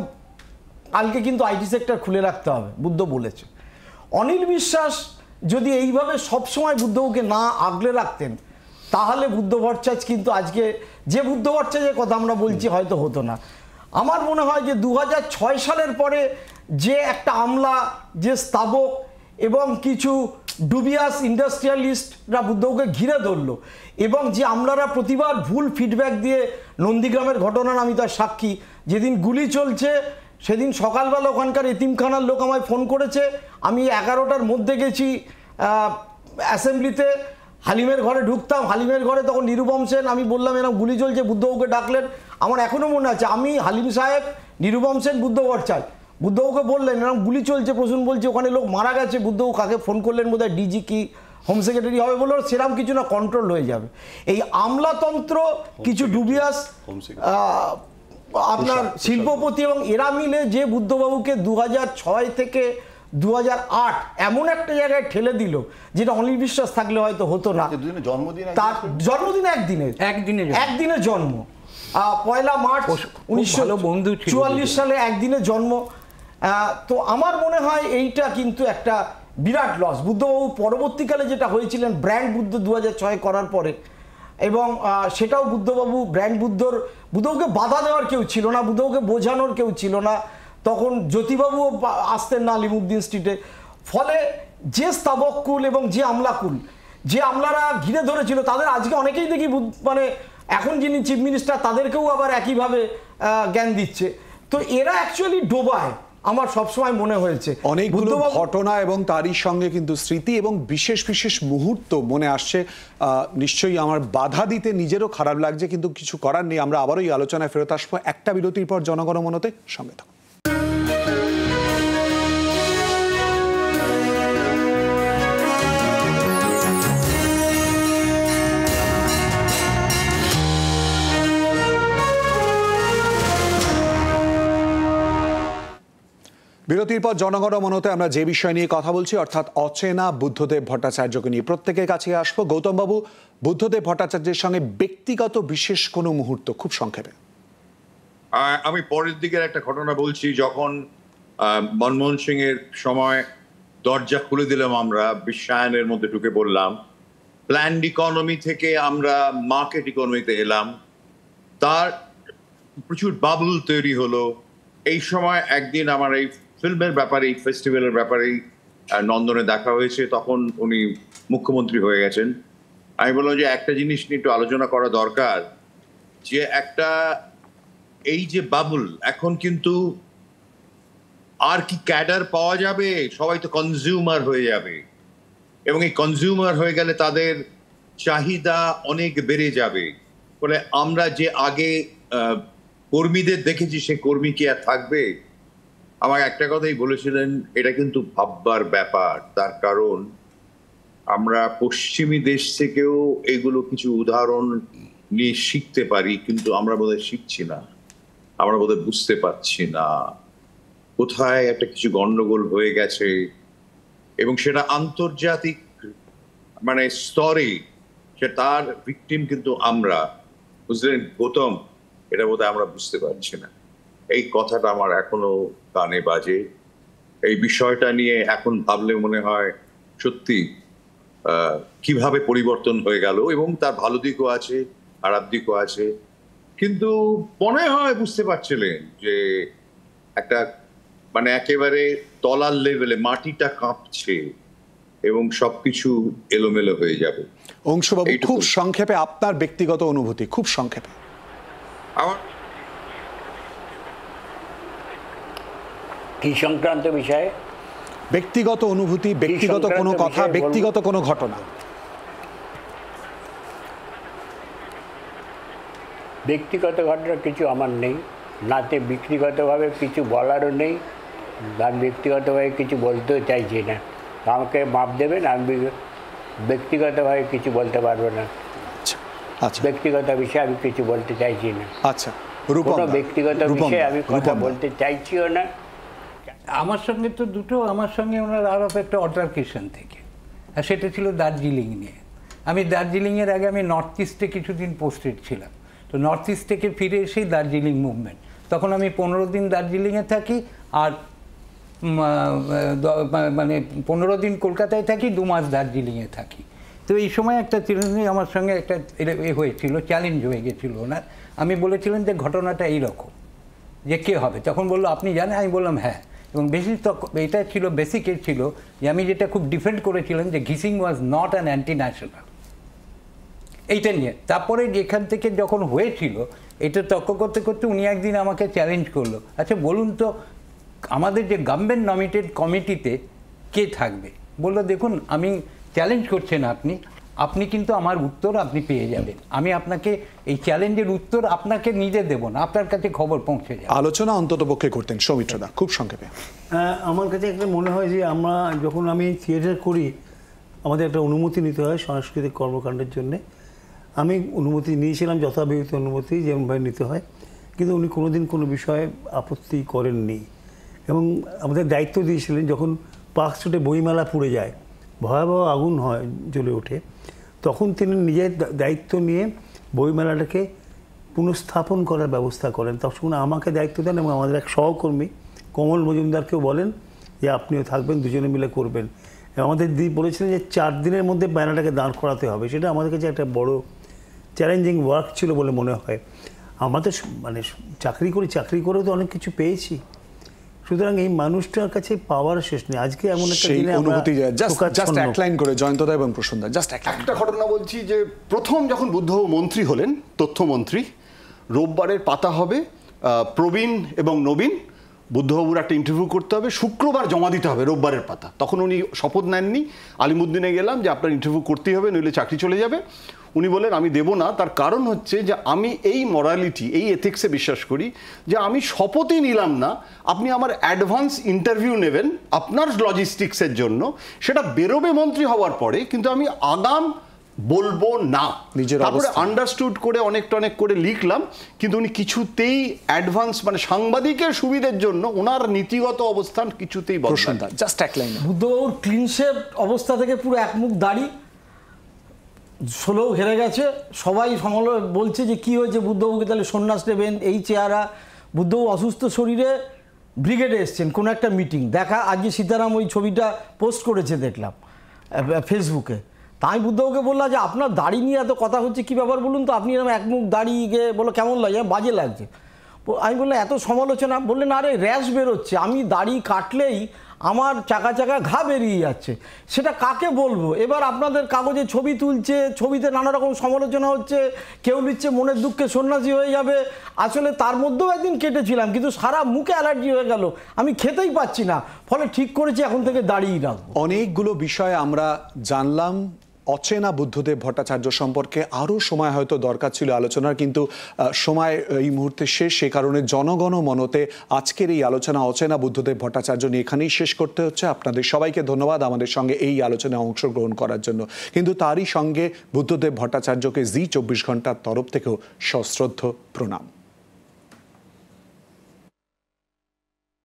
কালকে কিন্তু আইটি সেক্টর খুলে রাখতে হবে, বুদ্ধ বলেছে। অনিল বিশ্বাস যদি এইভাবে সবসময় বুদ্ধবাবুকে না আগলে রাখতেন, তাহলে বুদ্ধ ভট্টাচার্য কিন্তু আজকে যে বুদ্ধ ভট্টাচার্যের কথা আমরা বলছি হয়তো হতো না। আমার মনে হয় যে 2006 সালের পরে যে একটা আমলা, যে স্থাবক এবং কিছু ডুবিয়াস ইন্ডাস্ট্রিয়ালিস্টরা বুদ্ধবাবুকে ঘিরে ধরলো, এবং যে আমলারা প্রতিবার ভুল ফিডব্যাক দিয়ে, নন্দীগ্রামের ঘটনার আমি তার সাক্ষী, যেদিন গুলি চলছে সেদিন সকালবেলা ওখানকার এতিমখানার লোক আমায় ফোন করেছে, আমি 11টার মধ্যে গেছি অ্যাসেম্বলিতে, হালিমের ঘরে ঢুকতাম, হালিমের ঘরে তখন নিরুপম সেন, আমি বললাম এরকম গুলি চলছে, বুদ্ধবাবুকে ডাকলেন। আমার এখনও মনে আছে, আমি, হালিম সাহেব, নিরুপম সেন, বুদ্ধ ভট্টাচার্য, বুদ্ধবাবুকে বললেন এরকম গুলি চলছে, প্রসূন বলছে ওখানে লোক মারা গেছে। বুদ্ধবাবু কাকে ফোন করলেন, বোধহয় ডিজি কি হোম সেক্রেটারি হবে, বললো সেরকম কিছু না, কন্ট্রোল হয়ে যাবে। এই আমলাতন্ত্র, কিছু ডুবিয়াস আপনার শিল্পপতি এবং এরা মিলে যে বুদ্ধবাবুকে 2006 থেকে 2008 এমন একটা জায়গায় ঠেলে দিল যেটা অনিল বিশ্বাস থাকলে হয়তো হতো না। জন্মদিন তার জন্মদিন একদিনের জন্ম, 1 মার্চ 1944 সালে একদিনের জন্ম। তো আমার মনে হয় এইটা কিন্তু একটা বিরাট লস। বুদ্ধবাবু পরবর্তীকালে যেটা হয়েছিলেন ব্র্যান্ড বুদ্ধ 2006 করার পরে, এবং সেটাও বুদ্ধবাবু ব্র্যান্ড বুদ্ধবাবুকে বাধা দেওয়ার কেউ ছিল না, বুদ্ধবাবুকে বোঝানোর কেউ ছিল না, তখন জ্যোতিবাবুও আসতেন না আলিমুদ্দিন স্ট্রিটে। ফলে যে স্তাবকুল এবং যে আমলাকুল, যে আমলারা ঘিরে ধরেছিল তাদের আজকে অনেকেই দেখি মানে এখন যিনি চিফ মিনিস্টার তাদেরকেও আবার একইভাবে জ্ঞান দিচ্ছে। তো এরা অ্যাকচুয়ালি ডোবায়, আমার সবসময় মনে হয়েছে অনেকগুলো ঘটনা এবং তারই সঙ্গে কিন্তু স্মৃতি এবং বিশেষ বিশেষ মুহূর্ত মনে আসছে। নিশ্চয়ই আমার বাধা দিতে নিজেরও খারাপ লাগছে, কিন্তু কিছু করার নেই। আমরা আবারও এই আলোচনায় ফেরত আসবো একটা বিরতির পর। জনগণমনতে সঙ্গে থাকুন। বিরতির পর জনগণমনতে আমরা যে বিষয় নিয়ে কথা বলছি, অর্থাৎ অচেনা বুদ্ধদেব ভট্টাচার্যকে নিয়ে। প্রত্যেকের কাছে আসবো। গৌতম বাবু, বুদ্ধদেব ভট্টাচার্যের সঙ্গে ব্যক্তিগত বিশেষ কোনো মুহূর্ত খুব সংক্ষেপে। আমি পরের দিকের একটা ঘটনা বলছি। যখন মনমোহন সিং এর সময় দরজা খুলে দিলাম, আমরা বিশ্বায়নের মধ্যে ঢুকে পড়লাম, প্ল্যান্ড ইকোনমি থেকে আমরা মার্কেট ইকোনমিতে এলাম, তার প্রচুর বাবল তৈরি হলো। এই সময় একদিন আমার এই ফিল্মের ব্যাপারে, এই ফেস্টিভ্যালের ব্যাপারেই নন্দনে দেখা হয়েছে, তখন উনি মুখ্যমন্ত্রী হয়ে গেছেন। আমি বললাম যে একটা জিনিস নিয়ে একটু আলোচনা করা দরকার, যে একটা এই যে বাবল, এখন কিন্তু আর কি ক্যাডার পাওয়া যাবে? সবাই তো কনজিউমার হয়ে যাবে, এবং এই কনজিউমার হয়ে গেলে তাদের চাহিদা অনেক বেড়ে যাবে। ফলে আমরা যে আগে কর্মীদের দেখেছি, সে কর্মী কি আর থাকবে? আমার একটা কথাই বলেছিলেন, এটা কিন্তু ভাববার ব্যাপার। তার কারণ আমরা পশ্চিমী দেশ থেকেও এগুলো কিছু উদাহরণ নিয়ে শিখতে পারি, কিন্তু আমরা বোধহয় শিখছি না, আমরা বোধহয় বুঝতে পারছি না কোথায় একটা কিছু গন্ডগোল হয়ে গেছে, এবং সেটা আন্তর্জাতিক মানে স্তরে, সে তার ভিকটিম কিন্তু আমরা। বুঝলেন গৌতম, এটা বোধহয় আমরা বুঝতে পারছি না। এই কথাটা আমার এখনো কানে বাজে। এই বিষয়টা নিয়ে এখন ভাবলে মনে হয় সত্যি কিভাবে পরিবর্তন হয়ে গেল, এবং তার ভালো দিকও আছে, খারাপ দিকও আছে। কিন্তু মনে হয় বুঝতে পারছিলেন যে একটা মানে একেবারে তলার লেভেলে মাটিটা কাঁপছে এবং সবকিছু এলোমেলো হয়ে যাবে। অংশুবাবু, খুব সংক্ষেপে আপনার ব্যক্তিগত অনুভূতি, খুব সংক্ষেপে। আমার কি সংক্রান্ত বিষয়ে? ব্যক্তিগত অনুভূতি, ব্যক্তিগত কোনো কথা, ব্যক্তিগত কোনো ঘটনা। ব্যক্তিগত ঘটনা কিছু আমার নেই, নাতে ব্যক্তিগতভাবে কিছু বলারও নেই, আমি ব্যক্তিগতভাবে কিছু বলতেও চাইছি না। আমাকে মাপ দেবেন, আমি ব্যক্তিগতভাবে কিছু বলতে পারবো না। আচ্ছা, ব্যক্তিগত বিষয়ে আমি কিছু বলতে চাইছি না। আচ্ছা, কোনো ব্যক্তিগত বিষয়ে আমি কথা বলতে চাইছিও না। আমার সঙ্গে তো দুটো, আমার সঙ্গে ওনার আরও একটা অল্টারকেশন থেকে, আর সেটা ছিল দার্জিলিং নিয়ে। আমি দার্জিলিংয়ের আগে আমি নর্থ ইস্টে কিছুদিন পোস্টেড ছিলাম, তো নর্থ ইস্ট থেকে ফিরে এসেই দার্জিলিং মুভমেন্ট। তখন আমি 15 দিন দার্জিলিংয়ে থাকি, আর মানে 15 দিন কলকাতায় থাকি, 2 মাস দার্জিলিংয়ে থাকি। তো এই সময় একটা চ্যালেঞ্জ আমার সঙ্গে একটা হয়েছিল, চ্যালেঞ্জ হয়ে গেছিলো ওনার। আমি বলেছিলেন যে ঘটনাটা এইরকম, যে কে হবে? তখন বললো আপনি জানেন? আমি বললাম হ্যাঁ। এবং বেশি এটা ছিল বেসিকের ছিল যে আমি যেটা খুব ডিফেন্ড করেছিলাম যে ঘিসিং was not an anti national, এইটা নিয়ে। তারপরে যেখান থেকে যখন হয়েছিল এটা তর্ক করতে করতে উনি একদিন আমাকে চ্যালেঞ্জ করলো, আচ্ছা বলুন তো আমাদের যে গভর্নমেন্ট নমিনেটেড কমিটিতে কে থাকবে? বললো দেখুন আমি চ্যালেঞ্জ করছেন আপনি কিন্তু আমার উত্তর আপনি পেয়ে যাবেন, আমি আপনাকে এই চ্যালেঞ্জের উত্তর আপনাকে নিজে দেবো না, আপনার কাছে খবর পৌঁছে যাবে। আলোচনা অন্তত পক্ষে করতেন সৌমিত্রদা, খুব সংক্ষেপে। আমার কাছে একটা মনে হয় যে আমরা যখন আমি থিয়েটার করি আমাদের একটা অনুমতি নিতে হয় সাংস্কৃতিক কর্মকাণ্ডের জন্যে। আমি অনুমতি নিয়েছিলাম, যথাবিহিত অনুমতি যেমনভাবে নিতে হয়, কিন্তু উনি কোনোদিন কোনো বিষয়ে আপত্তি করেননি এবং আমাদের দায়িত্ব দিয়েছিলেন যখন পার্ক স্ট্রিটে বইমেলা পুড়ে যায়, ভয়াবহ আগুন হয়, জ্বলে ওঠে, তখন তিনি নিজের দায়িত্ব নিয়ে বইমেলাটাকে পুনঃস্থাপন করার ব্যবস্থা করেন। তখন আমাকে দায়িত্ব দেন এবং আমাদের এক সহকর্মী কমল মজুমদারকেও বলেন যে আপনিও থাকবেন, দুজনে মিলে করবেন। এবং আমাদের বলেছিলেন যে 4 দিনের মধ্যে মেলাটাকে দাঁড় করাতে হবে। সেটা আমাদের কাছে একটা বড় চ্যালেঞ্জিং ওয়ার্ক ছিল বলে মনে হয়। আমাদের মানে চাকরি করেও তো অনেক কিছু পেয়েছি, সুতরাং এই মানুষটার কাছে পাওয়ার শেষ নেই। আজকে এমন একটা দিনে অনুভূতি, জাস্ট এক লাইন করে জয়ন্তদা এবং প্রসন্দা, জাস্ট একটা ঘটনা বলছি যে প্রথম যখন বুদ্ধবাবু মন্ত্রী হলেন, তথ্যমন্ত্রী, রোববারের পাতা হবে প্রবীণ এবং নবীন, বুদ্ধবাবুর একটা ইন্টারভিউ করতে হবে, শুক্রবার জমা দিতে হবে রোববারের পাতা। তখন উনি শপথ নেননি। আলিমুদ্দিনে গেলাম যে আপনার ইন্টারভিউ করতেই হবে, নইলে চাকরি চলে যাবে। উনি বলেন আমি দেব না। তার কারণ হচ্ছে যে আমি এই মরালিটি, এই এথিক্সে বিশ্বাস করি যে আমি শপথই নিলাম না, আপনি আমার অ্যাডভান্স ইন্টারভিউ নেবেন আপনার লজিস্টিক্সের জন্য, সেটা বেরোবে মন্ত্রী হওয়ার পরে, কিন্তু আমি আগাম বলবো না। তারপরে আন্ডারস্টুড করে অনেক করে লিখলাম, কিন্তু উনি কিছুতেই অ্যাডভান্স মানে সাংবাদিকের সুবিধের জন্য ওনার নীতিগত অবস্থান কিছুতেই বদলান না। জাস্ট এক লাইন। বুদ্ধবাবুর ক্লিন শেভ অবস্থা থেকে পুরো একমুখ দাড়ি, 16 ঘেরে গেছে, সবাই বলছে যে কি হয়েছে বুদ্ধবাবুকে, তাহলে সন্ন্যাস নেবেন, এই চেহারা। বুদ্ধবাবু অসুস্থ শরীরে ব্রিগেডে এসছেন কোনো একটা মিটিং, দেখা আজকে সীতারাম ওই ছবিটা পোস্ট করেছে দেখলাম ফেসবুকে। তাই বুদ্ধবাবুকে বললাম যে আপনার দাড়ি নিয়ে এত কথা হচ্ছে, কী ব্যাপার বলুন তো, আপনি এরকম একমুখ দাড়িকে বলো কেমন লাগে, বাজে লাগছে। আমি বললাম এত সমালোচনা, বললেন আরে র্যাশ বেরোচ্ছে, আমি দাড়ি কাটলেই আমার চাকা ঘা বেরিয়ে যাচ্ছে, সেটা কাকে বলবো। এবার আপনাদের কাগজে ছবি তুলছে, ছবিতে নানা রকম সমালোচনা হচ্ছে, কেউ লিখছে মনের দুঃখে সন্ন্যাসী হয়ে যাবে। আসলে তার মধ্যেও একদিন কেটেছিলাম, কিন্তু সারা মুখে অ্যালার্জি হয়ে গেল, আমি খেতেই পাচ্ছি না, ফলে ঠিক করেছি এখন থেকে দাঁড়িয়েই রাখবো। অনেকগুলো বিষয় আমরা জানলাম অচেনা বুদ্ধদেব ভট্টাচার্য সম্পর্কে। আরও সময় হয়তো দরকার ছিল আলোচনার, কিন্তু সময় এই মুহূর্তে শেষ। সে কারণে জনগণ মনতে আজকের এই আলোচনা অচেনা বুদ্ধদেব ভট্টাচার্য নিয়ে এখানেই শেষ করতে হচ্ছে। আপনাদের সবাইকে ধন্যবাদ আমাদের সঙ্গে এই আলোচনায় অংশগ্রহণ করার জন্য, কিন্তু তারই সঙ্গে বুদ্ধদেব ভট্টাচার্যকে জি 24 ঘন্টার তরফ থেকেও সশ্রদ্ধ প্রণাম।